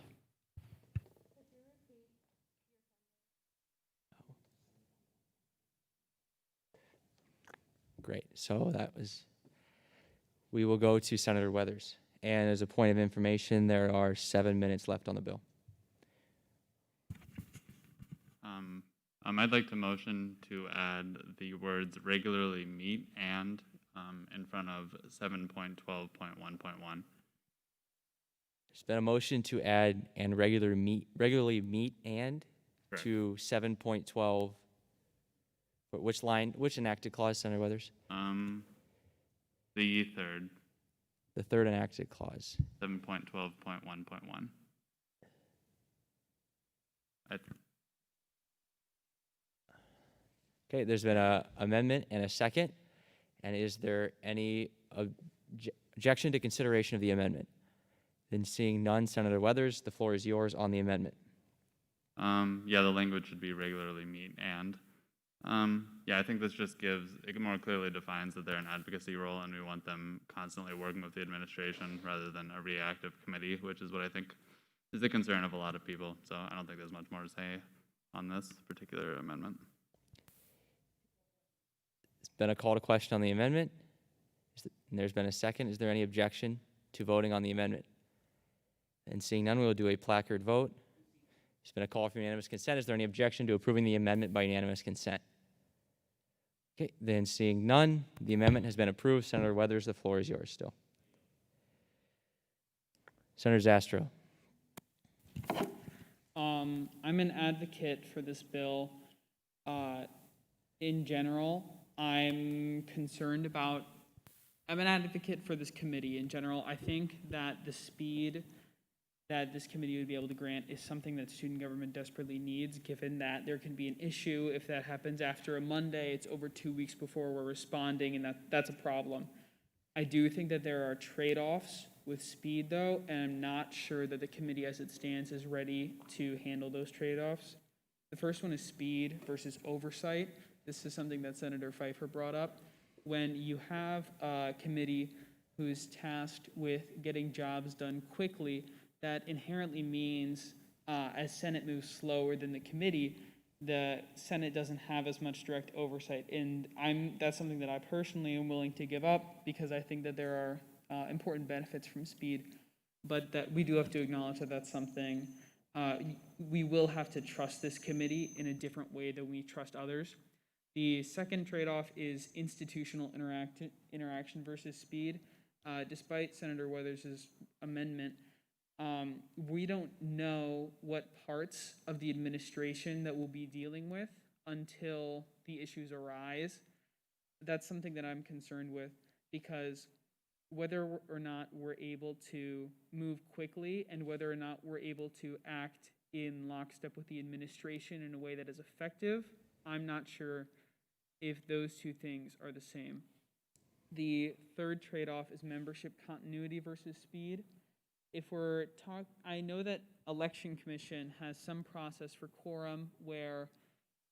Great. So we will go to Senator Weathers. And as a point of information, there are 7 minutes left on the bill. I'd like to motion to add the words regularly meet and in front of 7.12.1.1. There's been a motion to add and regularly meet and Correct. to 7.12. Which line, which enacted clause, Senator Weathers? The third, The third enacted clause. 7.12.1.1. Okay, there's been a amendment and a second. And is there any objection to consideration of the amendment? Then seeing none, Senator Weathers, the floor is yours on the amendment. Yeah, the language should be regularly meet and. Yeah, I think this just gives, it more clearly defines that they're an advocacy role and we want them constantly working with the administration rather than a reactive committee, which is what I think is the concern of a lot of people. So I don't think there's much more to say on this particular amendment. There's been a call to question on the amendment. And there's been a second. Is there any objection to voting on the amendment? And seeing none, we will do a placard vote. There's been a call for unanimous consent. Is there any objection to approving the amendment by unanimous consent? Okay, then seeing none, the amendment has been approved. Senator Weathers, the floor is yours still. Senator Zastro. I'm an advocate for this bill. In general, I'm an advocate for this committee in general. I think that the speed that this committee would be able to grant is something that student government desperately needs, given that there can be an issue if that happens after a Monday, it's over 2 weeks before we're responding, and that's a problem. I do think that there are trade-offs with speed, though, and I'm not sure that the committee as it stands is ready to handle those trade-offs. The first one is speed versus oversight. This is something that Senator Pfeiffer brought up. When you have a committee who's tasked with getting jobs done quickly, that inherently means as Senate moves slower than the committee, the Senate doesn't have as much direct oversight. And that's something that I personally am willing to give up because I think that there are important benefits from speed, but that we do have to acknowledge that that's something we will have to trust this committee in a different way than we trust others. The second trade-off is institutional interaction versus speed. Despite Senator Weathers' amendment, we don't know what parts of the administration that we'll be dealing with until the issues arise. That's something that I'm concerned with because whether or not we're able to move quickly and whether or not we're able to act in lockstep with the administration in a way that is effective, I'm not sure if those two things are the same. The third trade-off is membership continuity versus speed. I know that Election Commission has some process for quorum where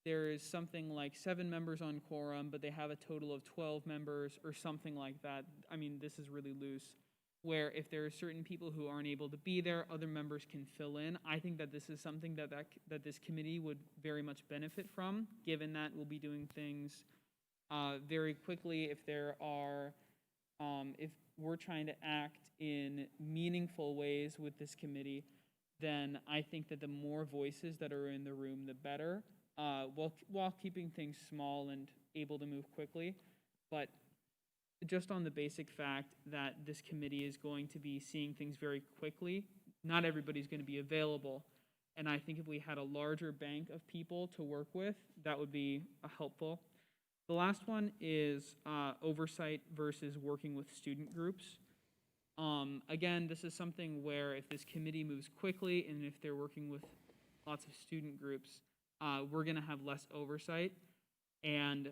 there is something like 7 members on quorum, but they have a total of 12 members or something like that. I mean, this is really loose, where if there are certain people who aren't able to be there, other members can fill in. I think that this is something that this committee would very much benefit from, given that we'll be doing things very quickly if we're trying to act in meaningful ways with this committee, then I think that the more voices that are in the room, the better, while keeping things small and able to move quickly. But just on the basic fact that this committee is going to be seeing things very quickly, not everybody's going to be available. And I think if we had a larger bank of people to work with, that would be helpful. The last one is oversight versus working with student groups. Again, this is something where if this committee moves quickly and if they're working with lots of student groups, we're going to have less oversight. And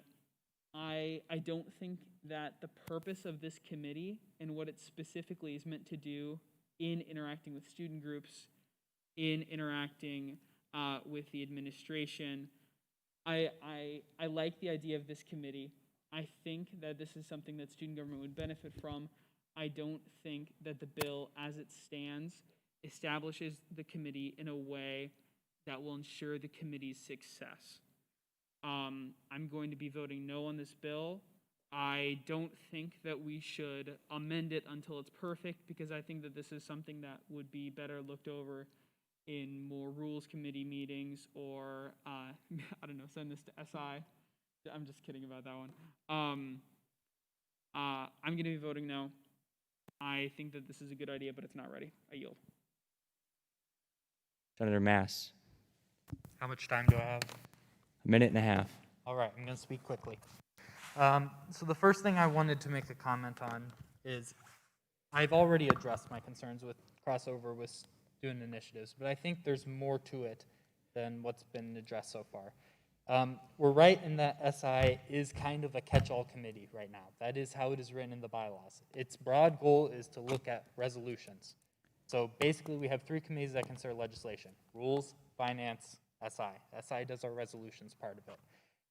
I don't think that the purpose of this committee and what it specifically is meant to do in interacting with student groups, in interacting with the administration, I like the idea of this committee. I think that this is something that student government would benefit from. I don't think that the bill as it stands establishes the committee in a way that will ensure the committee's success. I'm going to be voting no on this bill. I don't think that we should amend it until it's perfect because I think that this is something that would be better looked over in more rules committee meetings or, I don't know, send this to SI. I'm just kidding about that one. I'm going to be voting no. I think that this is a good idea, but it's not ready. I yield. Senator Mass, How much time do I have? a minute and a half. All right, I'm going to speak quickly. So the first thing I wanted to make a comment on is I've already addressed my concerns with crossover with student initiatives, but I think there's more to it than what's been addressed so far. We're right in that SI is kind of a catch-all committee right now. That is how it is written in the bylaws. Its broad goal is to look at resolutions. So basically we have 3 committees that consider legislation: rules, finance, SI. SI does our resolutions part of it.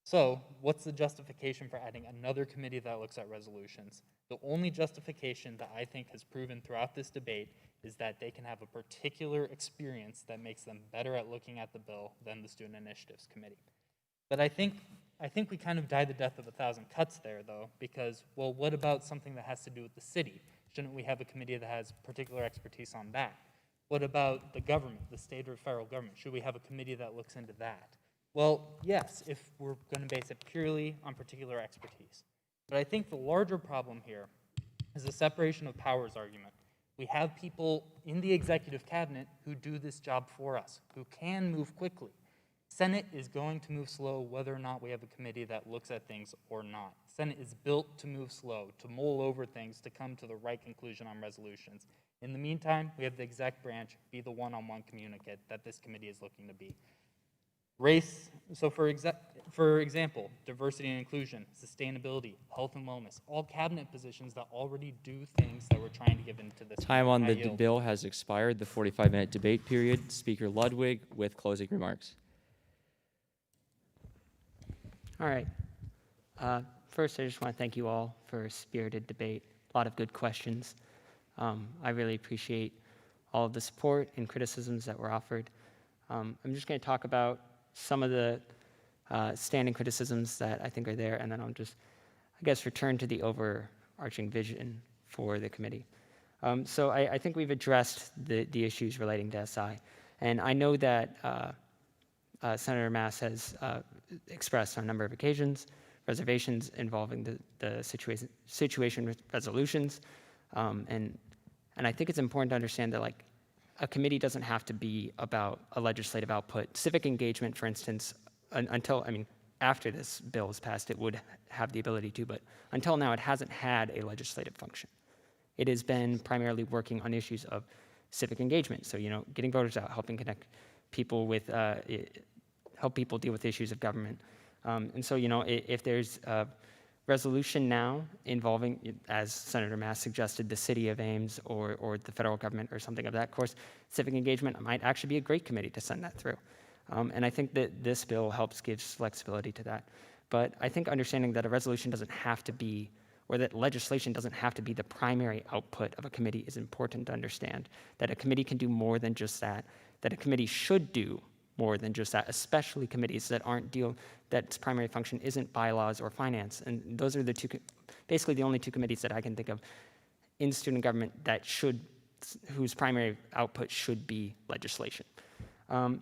So what's the justification for adding another committee that looks at resolutions? The only justification that I think has proven throughout this debate is that they can have a particular experience that makes them better at looking at the bill than the Student Initiatives Committee. But I think we kind of died the death of 1,000 cuts there, though, because, well, what about something that has to do with the city? Shouldn't we have a committee that has particular expertise on that? What about the government, the state or federal government? Should we have a committee that looks into that? Well, yes, if we're going to base it purely on particular expertise. But I think the larger problem here is the separation of powers argument. We have people in the executive cabinet who do this job for us, who can move quickly. Senate is going to move slow whether or not we have a committee that looks at things or not. Senate is built to move slow, to mull over things, to come to the right conclusion on resolutions. In the meantime, we have the exec branch be the one-on-one communicant that this committee is looking to be. Race, so for example, diversity and inclusion, sustainability, health and wellness, all cabinet positions that already do things that we're trying to give into this. Time on I the yield. bill has expired. The 45-minute debate period. Speaker Ludwig with closing remarks. All right. First, I just want to thank you all for a spirited debate. A lot of good questions. I really appreciate all of the support and criticisms that were offered. I'm just going to talk about some of the standing criticisms that I think are there, and then I'll just, I guess, return to the overarching vision for the committee. So I think we've addressed the issues relating to SI, and I know that Senator Mass has expressed on a number of occasions reservations involving the situation with resolutions, and I think it's important to understand that, like, a committee doesn't have to be about a legislative output. Civic engagement, for instance, after this bill is passed, it would have the ability to, but until now, it hasn't had a legislative function. It has been primarily working on issues of civic engagement. So, getting voters out, helping connect people with, help people deal with issues of government. And so, if there's a resolution now involving, as Senator Mass suggested, the city of Ames or the federal government or something of that course, civic engagement might actually be a great committee to send that through. And I think that this bill helps give flexibility to that. But I think understanding that a resolution doesn't have to be, or that legislation doesn't have to be the primary output of a committee is important to understand. That a committee can do more than just that a committee should do more than just that, especially committees that that its primary function isn't bylaws or finance. And those are basically the only 2 committees that I can think of in student government whose primary output should be legislation. And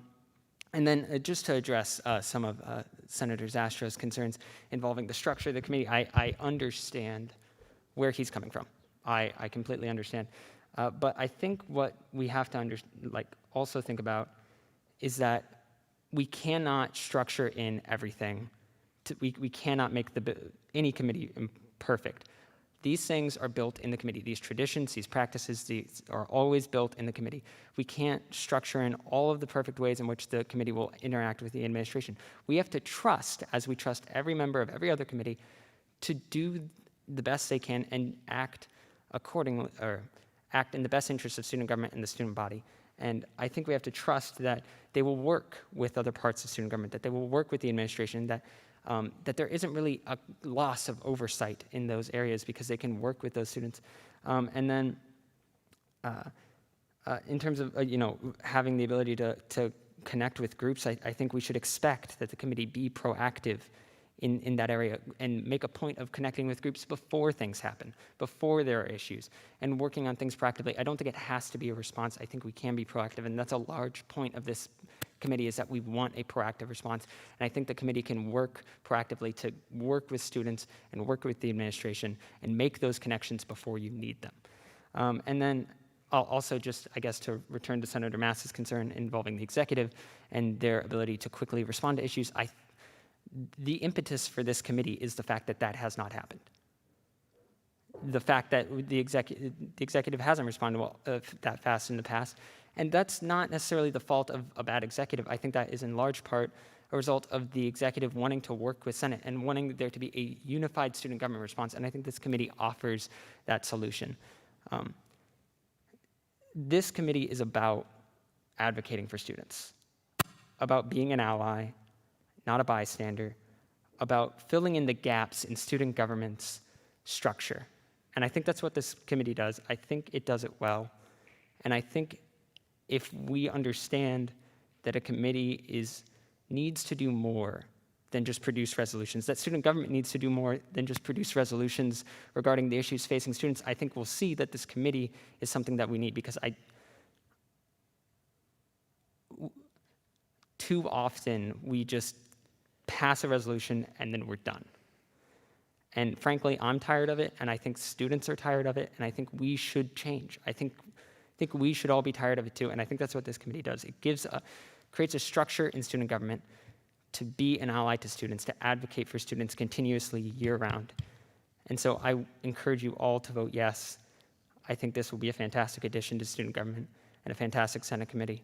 then just to address some of Senator Zastro's concerns involving the structure of the committee, I understand where he's coming from. I completely understand. But I think what we have to also think about is that we cannot structure in everything. We cannot make any committee perfect. These things are built in the committee. These traditions, these practices, these are always built in the committee. We can't structure in all of the perfect ways in which the committee will interact with the administration. We have to trust, as we trust every member of every other committee, to do the best they can and act accordingly, or act in the best interest of student government and the student body. And I think we have to trust that they will work with other parts of student government, that they will work with the administration, that there isn't really a loss of oversight in those areas because they can work with those students. And then in terms of having the ability to connect with groups, I think we should expect that the committee be proactive in that area and make a point of connecting with groups before things happen, before there are issues, and working on things proactively. I don't think it has to be a response. I think we can be proactive, and that's a large point of this committee, is that we want a proactive response. And I think the committee can work proactively to work with students and work with the administration and make those connections before you need them. And then Also, just, I guess, to return to Senator Mass's concern involving the executive and their ability to quickly respond to issues, the impetus for this committee is the fact that that has not happened. The fact that the executive hasn't responded that fast in the past. And that's not necessarily the fault of a bad executive. I think that is in large part a result of the executive wanting to work with Senate and wanting there to be a unified student government response. And I think this committee offers that solution. This committee is about advocating for students, about being an ally, not a bystander, about filling in the gaps in student government's structure. And I think that's what this committee does. I think it does it well. And I think if we understand that a committee needs to do more than just produce resolutions, that student government needs to do more than just produce resolutions regarding the issues facing students, I think we'll see that this committee is something that we need, because too often we just pass a resolution and then we're done. And frankly, I'm tired of it, and I think students are tired of it, and I think we should change. I think we should all be tired of it too, and I think that's what this committee does. It creates a structure in student government to be an ally to students, to advocate for students continuously year-round. And so I encourage you all to vote yes. I think this will be a fantastic addition to student government and a fantastic Senate committee.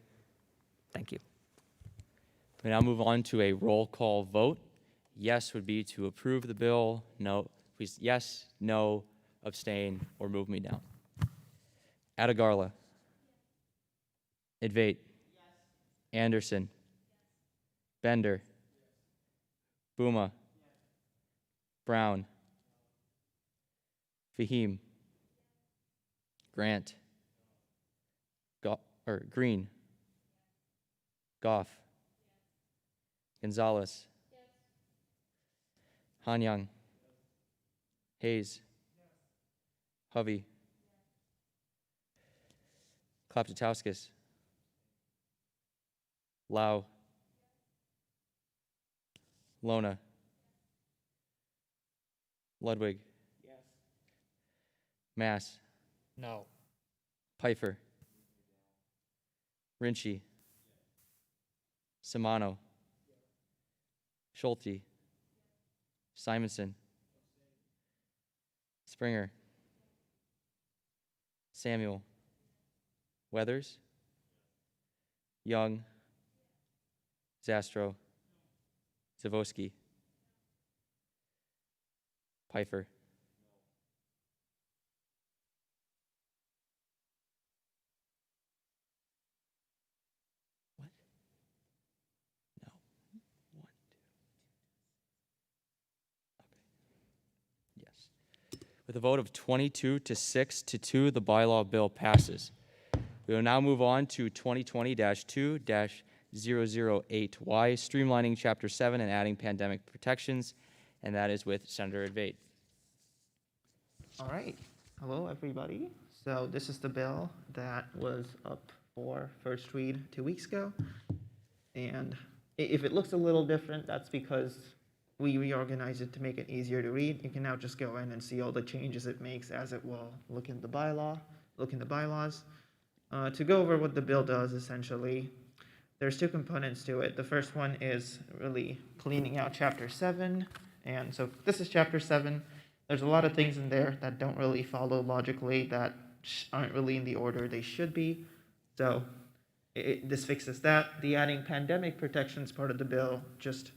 Thank you. We now move on to a roll call vote. Yes would be to approve the bill. No, please, yes, no, abstain, or move me down. Atagarla. Advait. Anderson. Bender. Buma. Brown. Fahim. Grant. Green. Goff. Gonzalez. Hanyang. Hayes. Hovey. Klaptatowskis. Lau. Lona. Ludwig. Yes. Mass. No. Pfeiffer. Rinchi. Simano. Schulte. Simonson. Springer. Samuel. Weathers. Young. Zastro. Zavoski. Pfeiffer. What? No. 1, 2. Okay. Yes. With a vote of 22 to 6 to 2, the bylaw bill passes. We will now move on to 2020-2-008Y, streamlining Chapter 7 and adding pandemic protections, and that is with Senator Advait. All right. Hello, everybody. So this is the bill that was up for first read 2 weeks ago. And if it looks a little different, that's because we reorganized it to make it easier to read. You can now just go in and see all the changes it makes as it will look in the bylaws. To go over what the bill does, essentially, there's 2 components to it. The first one is really cleaning out Chapter 7. And so this is Chapter 7. There's a lot of things in there that don't really follow logically, that aren't really in the order they should be. So this fixes that. The adding pandemic protections part of the bill just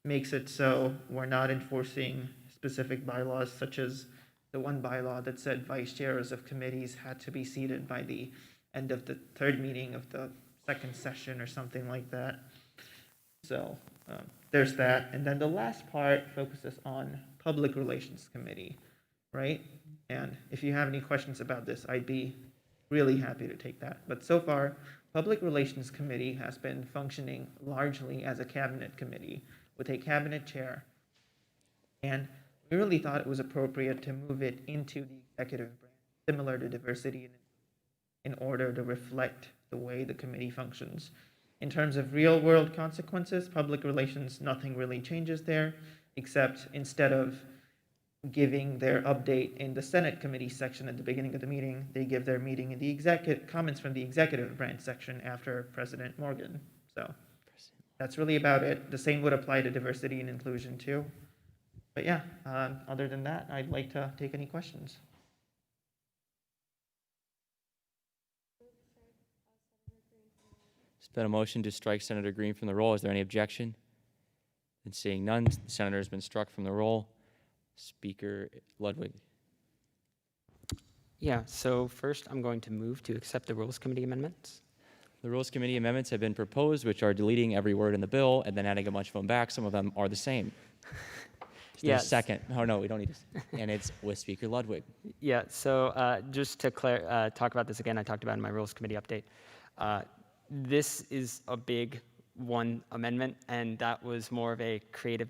makes it so we're not enforcing specific bylaws, such as the one bylaw that said vice chairs of committees had to be seated by the end of the 3rd meeting of the 2nd session or something like that. So there's that. And then the last part focuses on Public Relations Committee, right? And if you have any questions about this, I'd be really happy to take that. But so far, Public Relations Committee has been functioning largely as a cabinet committee with a cabinet chair. And we really thought it was appropriate to move it into the executive branch, similar to diversity, in order to reflect the way the committee functions. In terms of real-world consequences, public relations, nothing really changes there, except instead of giving their update in the Senate committee section at the beginning of the meeting. They give their meeting in the comments from the executive branch section after President Morgan. So that's really about it. The same would apply to diversity and inclusion too. But yeah, other than that, I'd like to take any questions. There's been a motion to strike Senator Green from the roll. Is there any objection? And seeing none, the senator has been struck from the roll. Speaker Ludwig. Yeah, so first I'm going to move to accept the Rules Committee amendments. The Rules Committee amendments have been proposed, which are deleting every word in the bill and then adding a bunch of them back. Some of them are the same. Is there a Yes. second? Oh, no, we don't need to. And it's with Speaker Ludwig. Yeah, so just to talk about this again, I talked about it in my Rules Committee update. This is a big one amendment, and that was more of a creative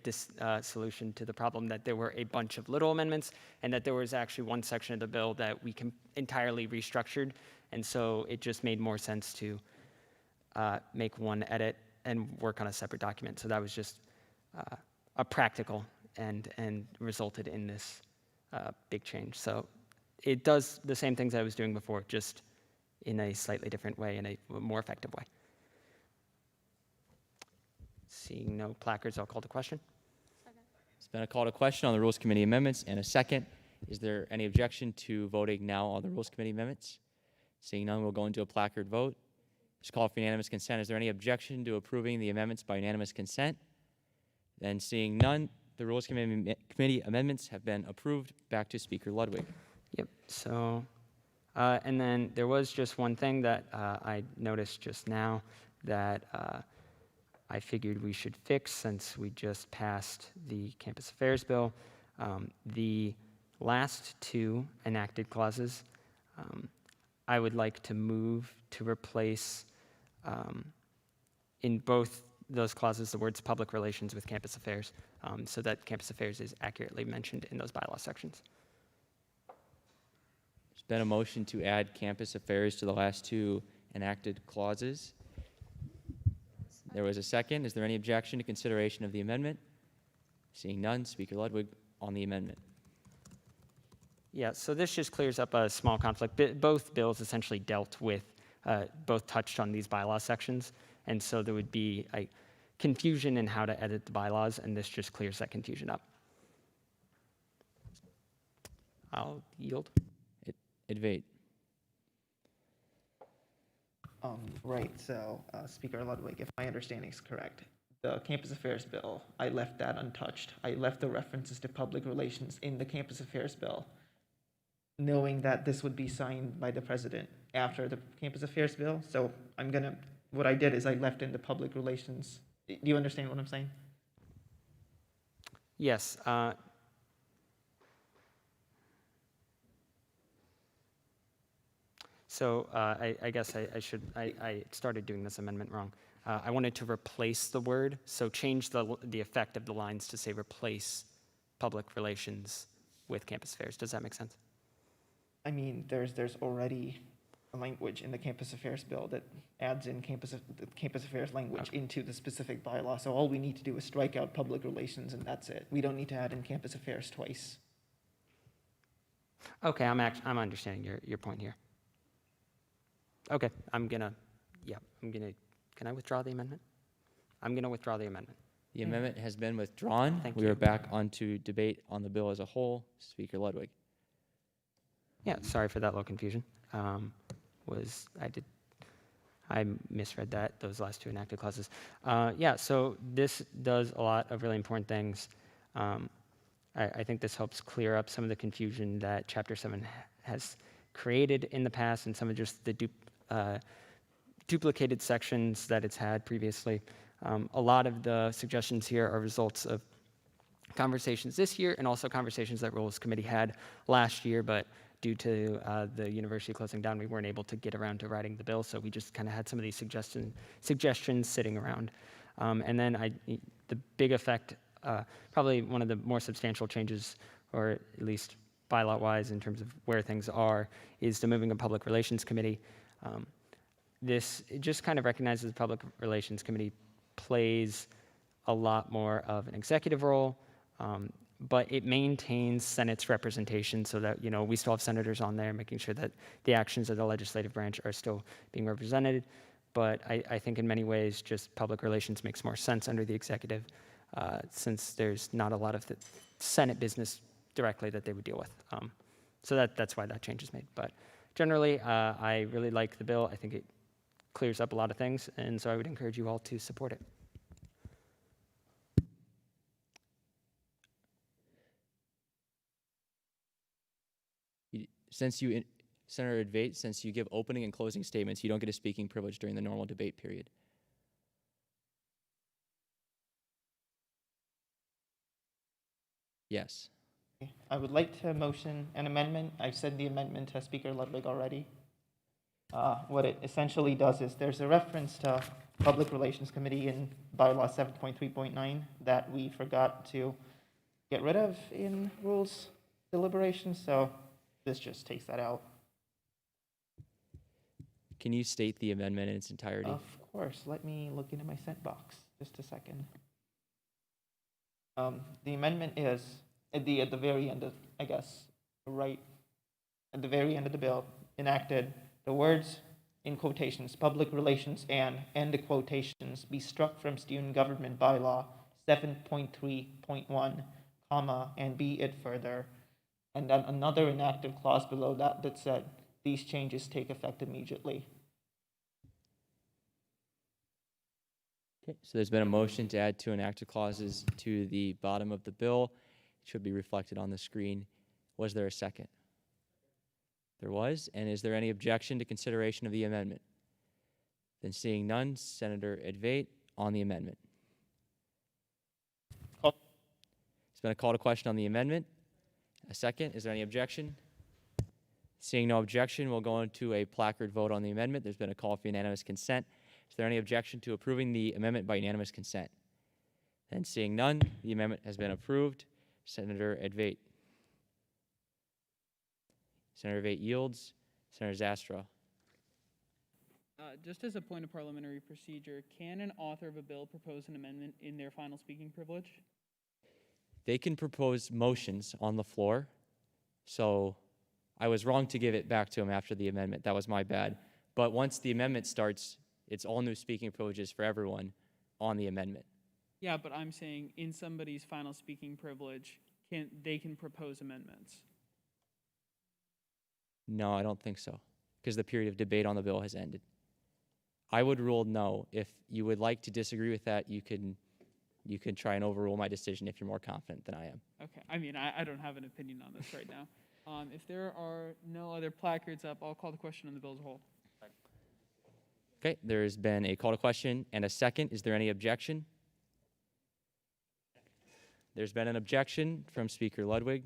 solution to the problem that there were a bunch of little amendments, and that there was actually one section of the bill that we entirely restructured, and so it just made more sense to make one edit and work on a separate document. So that was just a practical and resulted in this big change. So it does the same things I was doing before, just in a slightly different way, in a more effective way. Seeing no placards, I'll call the question. It's been a call to question on the Rules Committee amendments and a second. Is there any objection to voting now on the Rules Committee amendments? Seeing none, we'll go into a placard vote. Just call for unanimous consent. Is there any objection to approving the amendments by unanimous consent? Then seeing none, the Rules Committee amendments have been approved. Back to Speaker Ludwig. Yep, so, and then there was just one thing that I noticed just now that I figured we should fix since we just passed the Campus Affairs Bill. The last two enacted clauses, I would like to move to replace in both those clauses the words public relations with campus affairs, so that campus affairs is accurately mentioned in those bylaw sections. There's been a motion to add campus affairs to the last two enacted clauses. There was a second. Is there any objection to consideration of the amendment? Seeing none, Speaker Ludwig on the amendment. Yeah, so this just clears up a small conflict. Both bills essentially dealt with, both touched on these bylaw sections, and so there would be a confusion in how to edit the bylaws, and this just clears that confusion up. I'll yield. Advait. Right, so Speaker Ludwig, if my understanding is correct, the Campus Affairs Bill, I left that untouched. I left the references to public relations in the Campus Affairs Bill, knowing that this would be signed by the President after the Campus Affairs Bill. So what I did is I left in the public relations. Do you understand what I'm saying? Yes. So I guess I started doing this amendment wrong. I wanted to replace the word, so change the effect of the lines to say replace public relations with campus affairs. Does that make sense? I mean, there's already a language in the Campus Affairs Bill that adds in the campus affairs language into the specific bylaw. So all we need to do is strike out public relations, and that's it. We don't need to add in campus affairs twice. Okay, I'm understanding your point here. Okay, can I withdraw the amendment? I'm gonna withdraw the amendment. The amendment has been withdrawn. Thank We you. are back onto debate on the bill as a whole. Speaker Ludwig. Yeah, sorry for that little confusion. I misread those last two enacted clauses. Yeah, so this does a lot of really important things. I think this helps clear up some of the confusion that Chapter 7 has created in the past and some of just the duplicated sections that it's had previously. A lot of the suggestions here are results of conversations this year and also conversations that Rules Committee had last year, but due to the university closing down, we weren't able to get around to writing the bill, so we just kind of had some of these suggestions sitting around. And then the big effect, probably one of the more substantial changes, or at least bylaw-wise in terms of where things are, is the moving of Public Relations Committee. It just kind of recognizes the Public Relations Committee plays a lot more of an executive role, but it maintains Senate's representation so that, we still have senators on there, making sure that the actions of the legislative branch are still being represented. But I think in many ways, just public relations makes more sense under the executive, since there's not a lot of the Senate business directly that they would deal with. So that's why that change is made. But generally, I really like the bill. I think it clears up a lot of things, and so I would encourage you all to support it. Senator Advait, since you give opening and closing statements, you don't get a speaking privilege during the normal debate period. Yes. I would like to motion an amendment. I've said the amendment to Speaker Ludwig already. What it essentially does is there's a reference to Public Relations Committee in Bylaw 7.3.9 that we forgot to get rid of in rules deliberations, so this just takes that out. Can you state the amendment in its entirety? Of course. Let me look into my sent box. Just a second. The amendment is at the very end of, I guess, right at the very end of the bill, enacted the words in quotations, public relations and end the quotations be struck from student government bylaw 7.3.1, comma, and be it further. And then another enacted clause below that said, these changes take effect immediately. Okay, so there's been a motion to add two enacted clauses to the bottom of the bill. It should be reflected on the screen. Was there a second? There was. And is there any objection to consideration of the amendment? Then seeing none, Senator Advait on the amendment. Call. It's been a call to question on the amendment. A second. Is there any objection? Seeing no objection, we'll go into a placard vote on the amendment. There's been a call for unanimous consent. Is there any objection to approving the amendment by unanimous consent? Then seeing none, the amendment has been approved. Senator Advait. Senator Advait yields. Senator Zastrow. Just as a point of parliamentary procedure, can an author of a bill propose an amendment in their final speaking privilege? They can propose motions on the floor. So I was wrong to give it back to him after the amendment. That was my bad. But once the amendment starts, it's all new speaking privileges for everyone on the amendment. Yeah, but I'm saying in somebody's final speaking privilege, they can propose amendments. No, I don't think so, because the period of debate on the bill has ended. I would rule no. If you would like to disagree with that, you can try and overrule my decision if you're more confident than I am. Okay, I mean, I don't have an opinion on this right now. If there are no other placards up, I'll call the question on the bill as a whole. Okay, there's been a call to question and a second. Is there any objection? There's been an objection from Speaker Ludwig.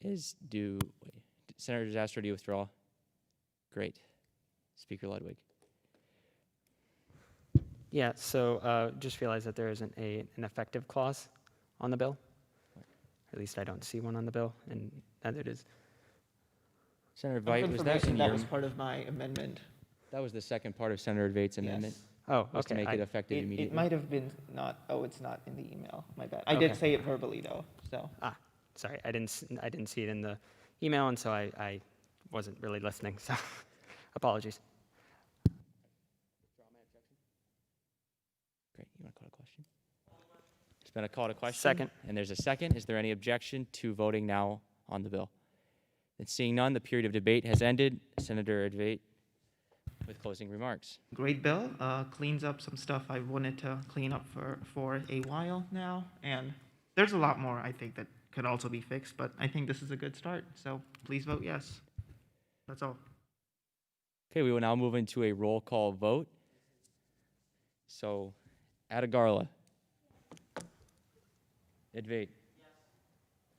Senator Zastrow, do you withdraw? Great. Speaker Ludwig. Yeah, so just realize that there isn't an effective clause on the bill. At least I don't see one on the bill, and neither does. Senator Advait, was that in that your... was part of my amendment. That was the second part of Senator Advait's amendment. Yes. Oh, was to okay. make it effective immediately. It might have been not. Oh, it's not in the email. My bad. I did say it verbally though. So. Sorry, I didn't see it in the email, and so I wasn't really listening. So, apologies. Great. You want to call a question? It's been a call to question. Second. And there's a second. Is there any objection to voting now on the bill? And seeing none, the period of debate has ended. Senator Advait with closing remarks. Great bill. Cleans up some stuff I've wanted to clean up for a while now. And there's a lot more I think that could also be fixed, but I think this is a good start. So please vote yes. That's all. Okay, we will now move into a roll call vote. So, Atagarla. Advait.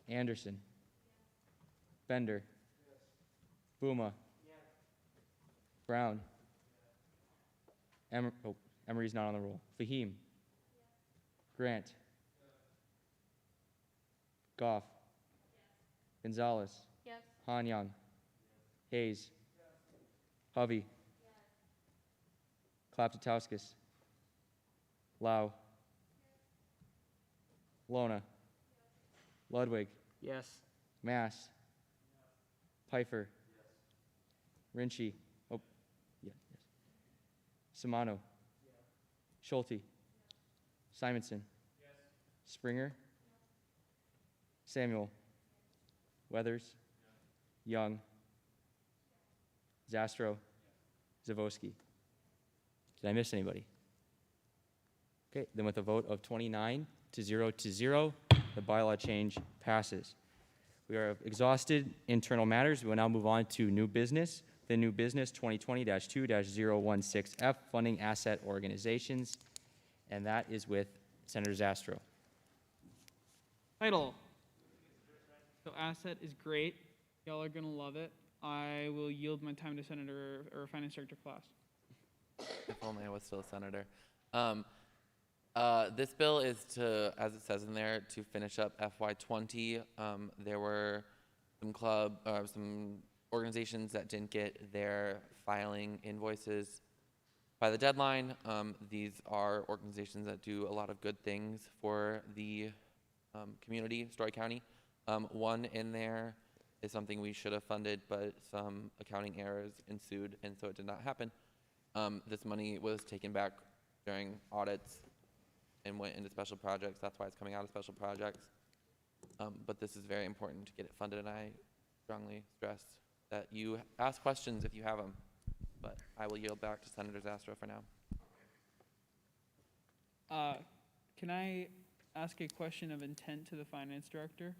Anderson. Bender. Buma. Brown. Emery's not on the roll. Fahim. Grant. Goff. Gonzalez. Yes. Hanyang. Hayes. Hovey. Klaptatauskas. Lau. Lona. Ludwig, Yes. Mass, Pfeiffer, Rinchi, oh, yeah, yes. Simano, Schulte, Simonson, Springer, Samuel, Weathers, Young, Zastro, Zavoski. Did I miss anybody? Okay, then with a vote of 29 to 0 to 0, the bylaw change passes. We are exhausted internal matters. We will now move on to new business. The new business 2020-2-016F, funding asset organizations, and that is with Senator Zastro. Title. So asset is great. Y'all are gonna love it. I will yield my time to Senator or Finance Director Class. If only I was still a senator. This bill is to, as it says in there, to finish up FY20. There were some organizations that didn't get their filing invoices by the deadline. These are organizations that do a lot of good things for the community, Story County. One in there is something we should have funded, but some accounting errors ensued, and so it did not happen. This money was taken back during audits and went into special projects. That's why it's coming out of special projects. But this is very important to get it funded, and I strongly stress that you ask questions if you have them. But I will yield back to Senator Zastro for now. Can I ask a question of intent to the Finance Director?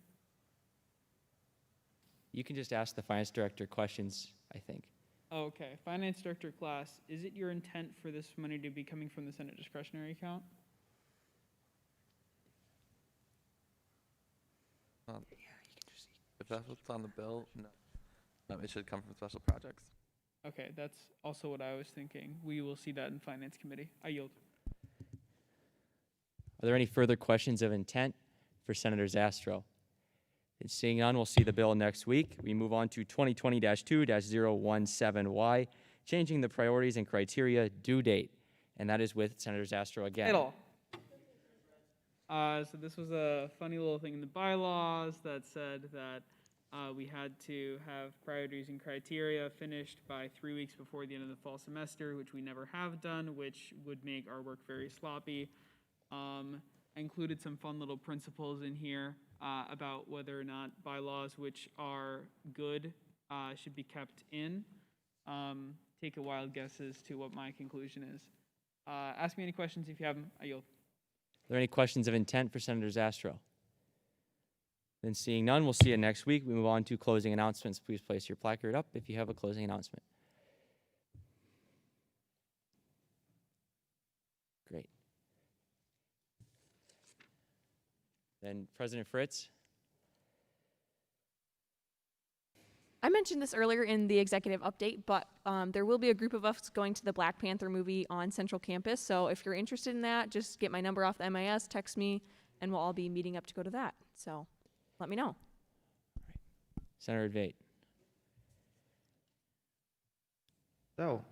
You can just ask the Finance Director questions, I think. Oh, okay. Finance Director Class, is it your intent for this money to be coming from the Senate discretionary account? If that's what's on the bill, no. It should come from special projects. Okay, that's also what I was thinking. We will see that in Finance Committee. I yield. Are there any further questions of intent for Senator Zastro? And seeing none, we'll see the bill next week. We move on to 2020-2-017Y, changing the priorities and criteria due date. And that is with Senator Zastro again. Title. So this was a funny little thing in the bylaws that said that we had to have priorities and criteria finished by 3 weeks before the end of the fall semester, which we never have done, which would make our work very sloppy. I included some fun little principles in here about whether or not bylaws which are good should be kept in. Take a wild guess as to what my conclusion is. Ask me any questions if you have them. I yield. Are there any questions of intent for Senator Zastro? Then seeing none, we'll see you next week. We move on to closing announcements. Please place your placard up if you have a closing announcement. Great. Then President Fritz. I mentioned this earlier in the executive update, but there will be a group of us going to the Black Panther movie on Central Campus. So if you're interested in that, just get my number off the MIS, text me, and we'll all be meeting up to go to that. So let me know. Senator Vate. So,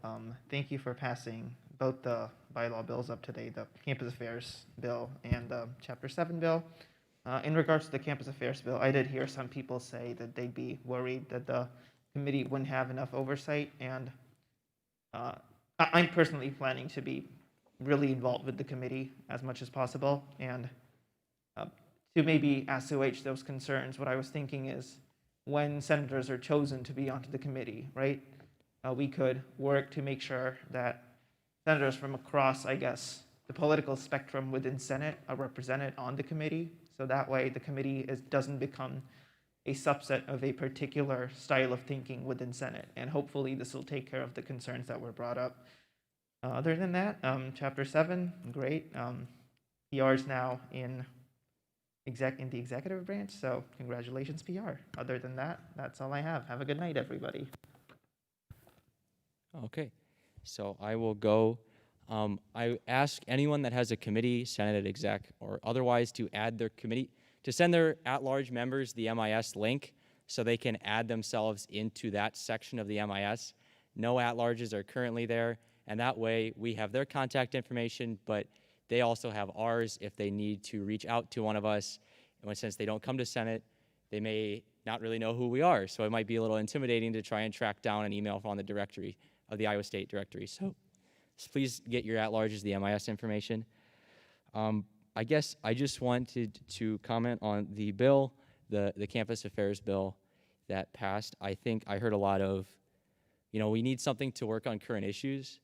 thank you for passing both the bylaw bills up today, the Campus Affairs bill and the Chapter 7 bill. In regards to the Campus Affairs bill, I did hear some people say that they'd be worried that the committee wouldn't have enough oversight, and I'm personally planning to be really involved with the committee as much as possible, and to maybe assuage those concerns, what I was thinking is when senators are chosen to be onto the committee, right, we could work to make sure that senators from across, I guess, the political spectrum within Senate are represented on the committee. So that way the committee doesn't become a subset of a particular style of thinking within Senate. And hopefully this will take care of the concerns that were brought up. Other than that, Chapter 7, great. PR is now in the executive branch, so congratulations, PR. Other than that, that's all I have. Have a good night, everybody. Okay, so I will go. I ask anyone that has a committee, Senate exec, or otherwise to add their committee, to send their at-large members the MIS link so they can add themselves into that section of the MIS. No at-larges are currently there, and that way we have their contact information, but they also have ours if they need to reach out to one of us And since they don't come to Senate, they may not really know who we are. So it might be a little intimidating to try and track down an email on the directory of the Iowa State directory. So please get your at-larges, the MIS information. I guess I just wanted to comment on the bill, the campus affairs bill that passed. I think I heard a lot of, we need something to work on current issues.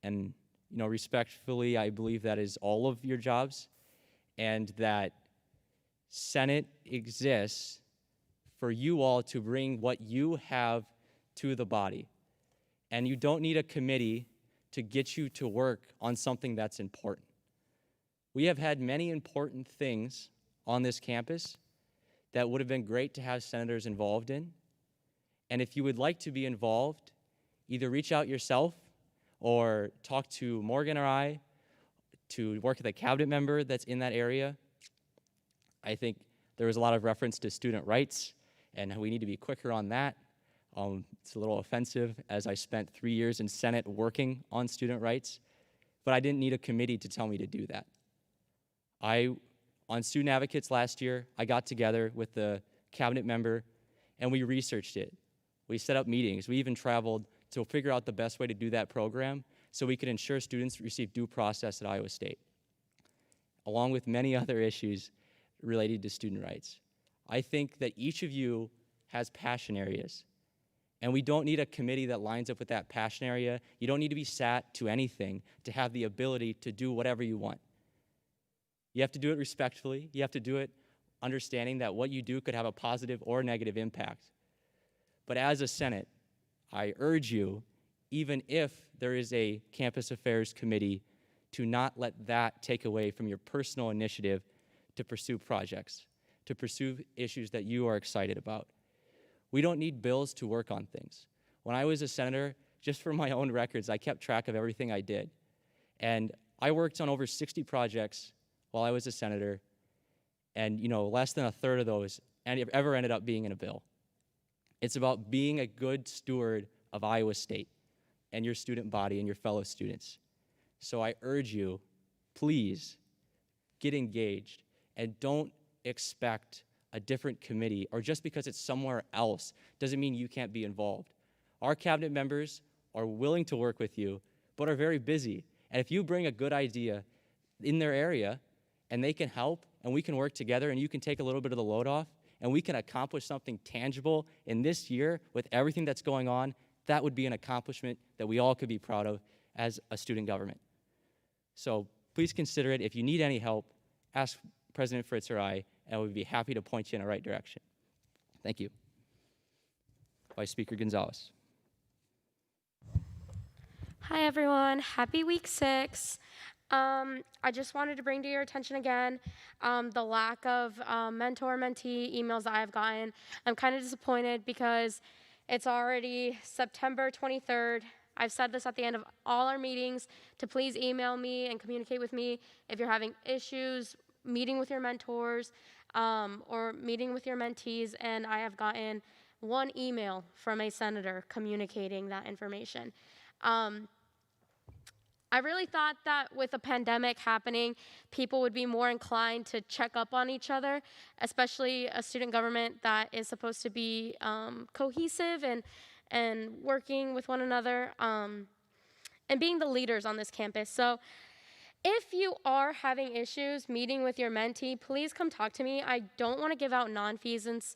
And, respectfully, I believe that is all of your jobs, and that Senate exists for you all to bring what you have to the body. And you don't need a committee to get you to work on something that's important. We have had many important things on this campus that would have been great to have senators involved in. And if you would like to be involved, either reach out yourself or talk to Morgan or I to work with a cabinet member that's in that area. I think there was a lot of reference to student rights, and we need to be quicker on that. It's a little offensive, as I spent 3 years in Senate working on student rights, but I didn't need a committee to tell me to do that. On Student Advocates last year, I got together with the cabinet member, and we researched it. We set up meetings. We even traveled to figure out the best way to do that program so we could ensure students receive due process at Iowa State, along with many other issues related to student rights. I think that each of you has passion areas, and we don't need a committee that lines up with that passion area. You don't need to be sat to anything to have the ability to do whatever you want. You have to do it respectfully. You have to do it understanding that what you do could have a positive or negative impact. But as a Senate, I urge you, even if there is a campus affairs committee, to not let that take away from your personal initiative to pursue projects, to pursue issues that you are excited about. We don't need bills to work on things. When I was a senator, just for my own records, I kept track of everything I did. And I worked on over 60 projects while I was a senator, and less than a third of those ever ended up being in a bill. It's about being a good steward of Iowa State and your student body and your fellow students. So I urge you, please get engaged and don't expect a different committee, or just because it's somewhere else doesn't mean you can't be involved. Our cabinet members are willing to work with you, but are very busy. And if you bring a good idea in their area and they can help and we can work together and you can take a little bit of the load off and we can accomplish something tangible in this year with everything that's going on, that would be an accomplishment that we all could be proud of as a student government. So please consider it. If you need any help, ask President Fritz or I, and we'd be happy to point you in the right direction. Thank you. Vice Speaker Gonzalez. Hi, everyone. Happy week 6. I just wanted to bring to your attention again the lack of mentor-mentee emails that I've gotten. I'm kind of disappointed because it's already September 23rd. I've said this at the end of all our meetings to please email me and communicate with me if you're having issues meeting with your mentors or meeting with your mentees, and I have gotten one email from a senator communicating that information. I really thought that with a pandemic happening, people would be more inclined to check up on each other, especially a student government that is supposed to be cohesive and working with one another and being the leaders on this campus. So if you are having issues meeting with your mentee, please come talk to me. I don't want to give out nonfeasance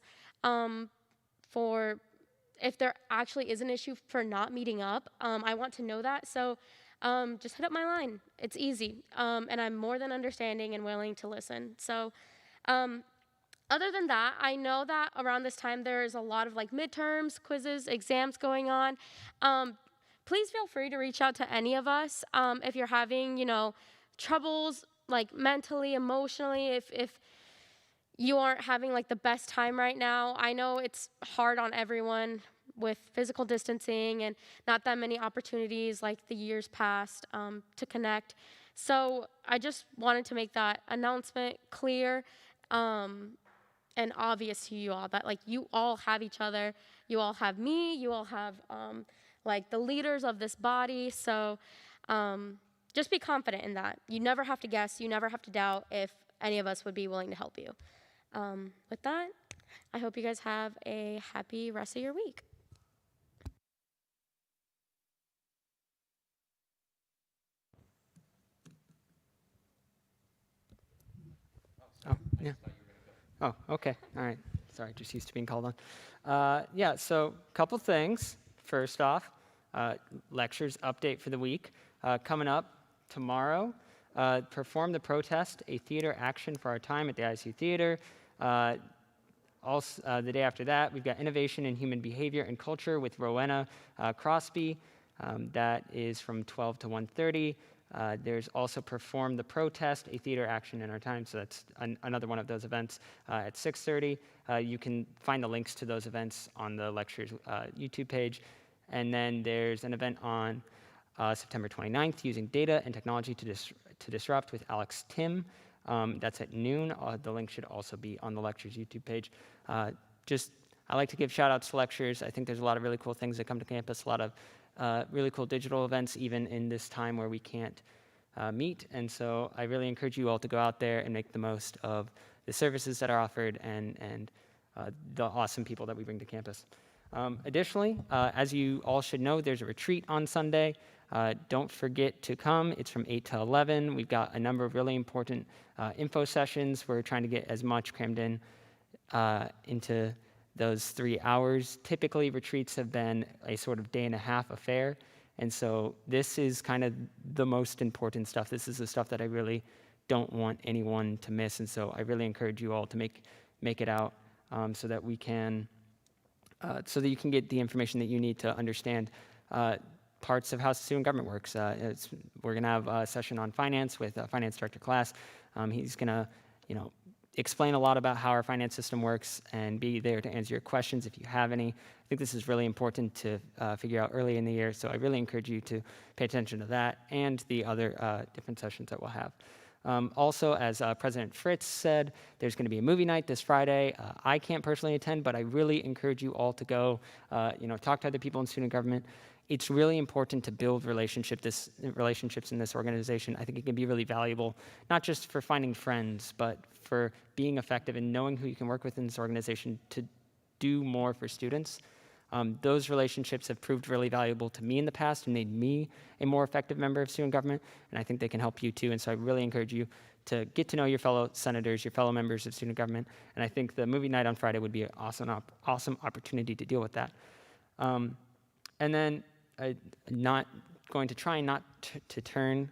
for if there actually is an issue for not meeting up. I want to know that. So just hit up my line. It's easy. And I'm more than understanding and willing to listen. So other than that, I know that around this time there is a lot of midterms, quizzes, exams going on. Please feel free to reach out to any of us if you're having, troubles mentally, emotionally, if you aren't having the best time right now. I know it's hard on everyone with physical distancing and not that many opportunities like the years past to connect. So I just wanted to make that announcement clear and obvious to you all that you all have each other, you all have me, you all have the leaders of this body. So just be confident in that. You never have to guess, you never have to doubt if any of us would be willing to help you. With that, I hope you guys have a happy rest of your week. Oh, yeah. Oh, okay. All right. Sorry, just used to being called on. Yeah, so couple things. First off, lectures update for the week. Coming up tomorrow, Perform the Protest, a theater action for our time at the ISU Theater. Also, the day after that, we've got Innovation in Human Behavior and Culture with Rowena Crosby. That is from 12 to 1:30. There's also Perform the Protest, a theater action in our time. So that's another one of those events at 6:30. You can find the links to those events on the lecture's YouTube page. And then there's an event on September 29th, Using Data and Technology to Disrupt with Alex Tim. That's at noon. The link should also be on the lecture's YouTube page. I like to give shout outs to lectures. I think there's a lot of really cool things that come to campus, a lot of really cool digital events, even in this time where we can't meet. And so I really encourage you all to go out there and make the most of the services that are offered and the awesome people that we bring to campus. Additionally, as you all should know, there's a retreat on Sunday. Don't forget to come. It's from 8 to 11. We've got a number of really important info sessions. We're trying to get as much crammed in into those 3 hours. Typically, retreats have been a sort of day and a half affair. And so this is kind of the most important stuff. This is the stuff that I really don't want anyone to miss. And so I really encourage you all to make it out so that we can, so that you can get the information that you need to understand parts of how student government works. We're going to have a session on finance with a finance director class. He's going to, explain a lot about how our finance system works and be there to answer your questions if you have any. I think this is really important to figure out early in the year, so I really encourage you to pay attention to that and the other different sessions that we'll have. Also, as President Fritz said, there's going to be a movie night this Friday. I can't personally attend, but I really encourage you all to go, talk to other people in student government. It's really important to build relationships in this organization. I think it can be really valuable, not just for finding friends, but for being effective and knowing who you can work with in this organization to do more for students. Those relationships have proved really valuable to me in the past and made me a more effective member of student government, and I think they can help you too. And so I really encourage you to get to know your fellow senators, your fellow members of student government, and I think the movie night on Friday would be an awesome opportunity to deal with that. And then not going to try not to turn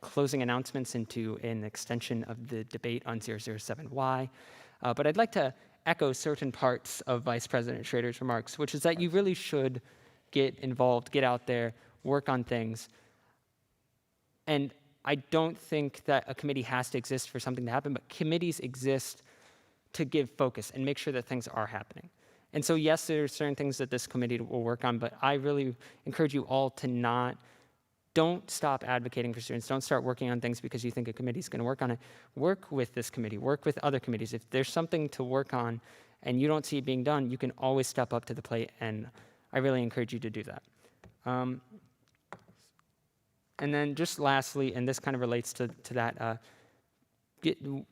closing announcements into an extension of the debate on 007Y, but I'd like to echo certain parts of Vice President Schrader's remarks, which is that you really should get involved, get out there, work on things. And I don't think that a committee has to exist for something to happen, but committees exist to give focus and make sure that things are happening. And so, yes, there are certain things that this committee will work on, but I really encourage you all to don't stop advocating for students. Don't start working on things because you think a committee is going to work on it. Work with this committee. Work with other committees. If there's something to work on and you don't see it being done, you can always step up to the plate, and I really encourage you to do that. And then just lastly, and this kind of relates to that,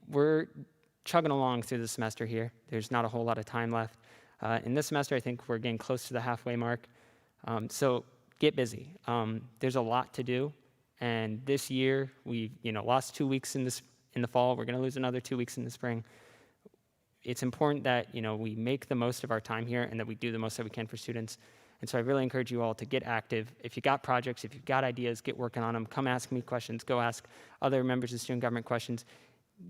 we're chugging along through the semester here. There's not a whole lot of time left. In this semester, I think we're getting close to the halfway mark. So get busy. There's a lot to do. And this year, we've lost 2 weeks in the fall. We're going to lose another 2 weeks in the spring. It's important that we make the most of our time here and that we do the most that we can for students. And so I really encourage you all to get active. If you got projects, if you've got ideas, get working on them. Come ask me questions. Go ask other members of student government questions.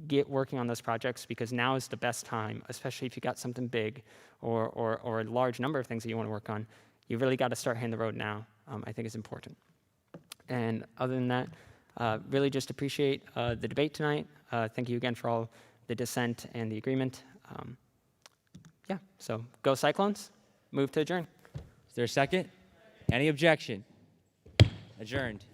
Get working on those projects because now is the best time, especially if you got something big or a large number of things that you want to work on. You really got to start hitting the road now. I think it's important. And other than that, really just appreciate the debate tonight. Thank you again for all the dissent and the agreement. So go Cyclones. Move to adjourn. Is there a second? Any objection? Adjourned.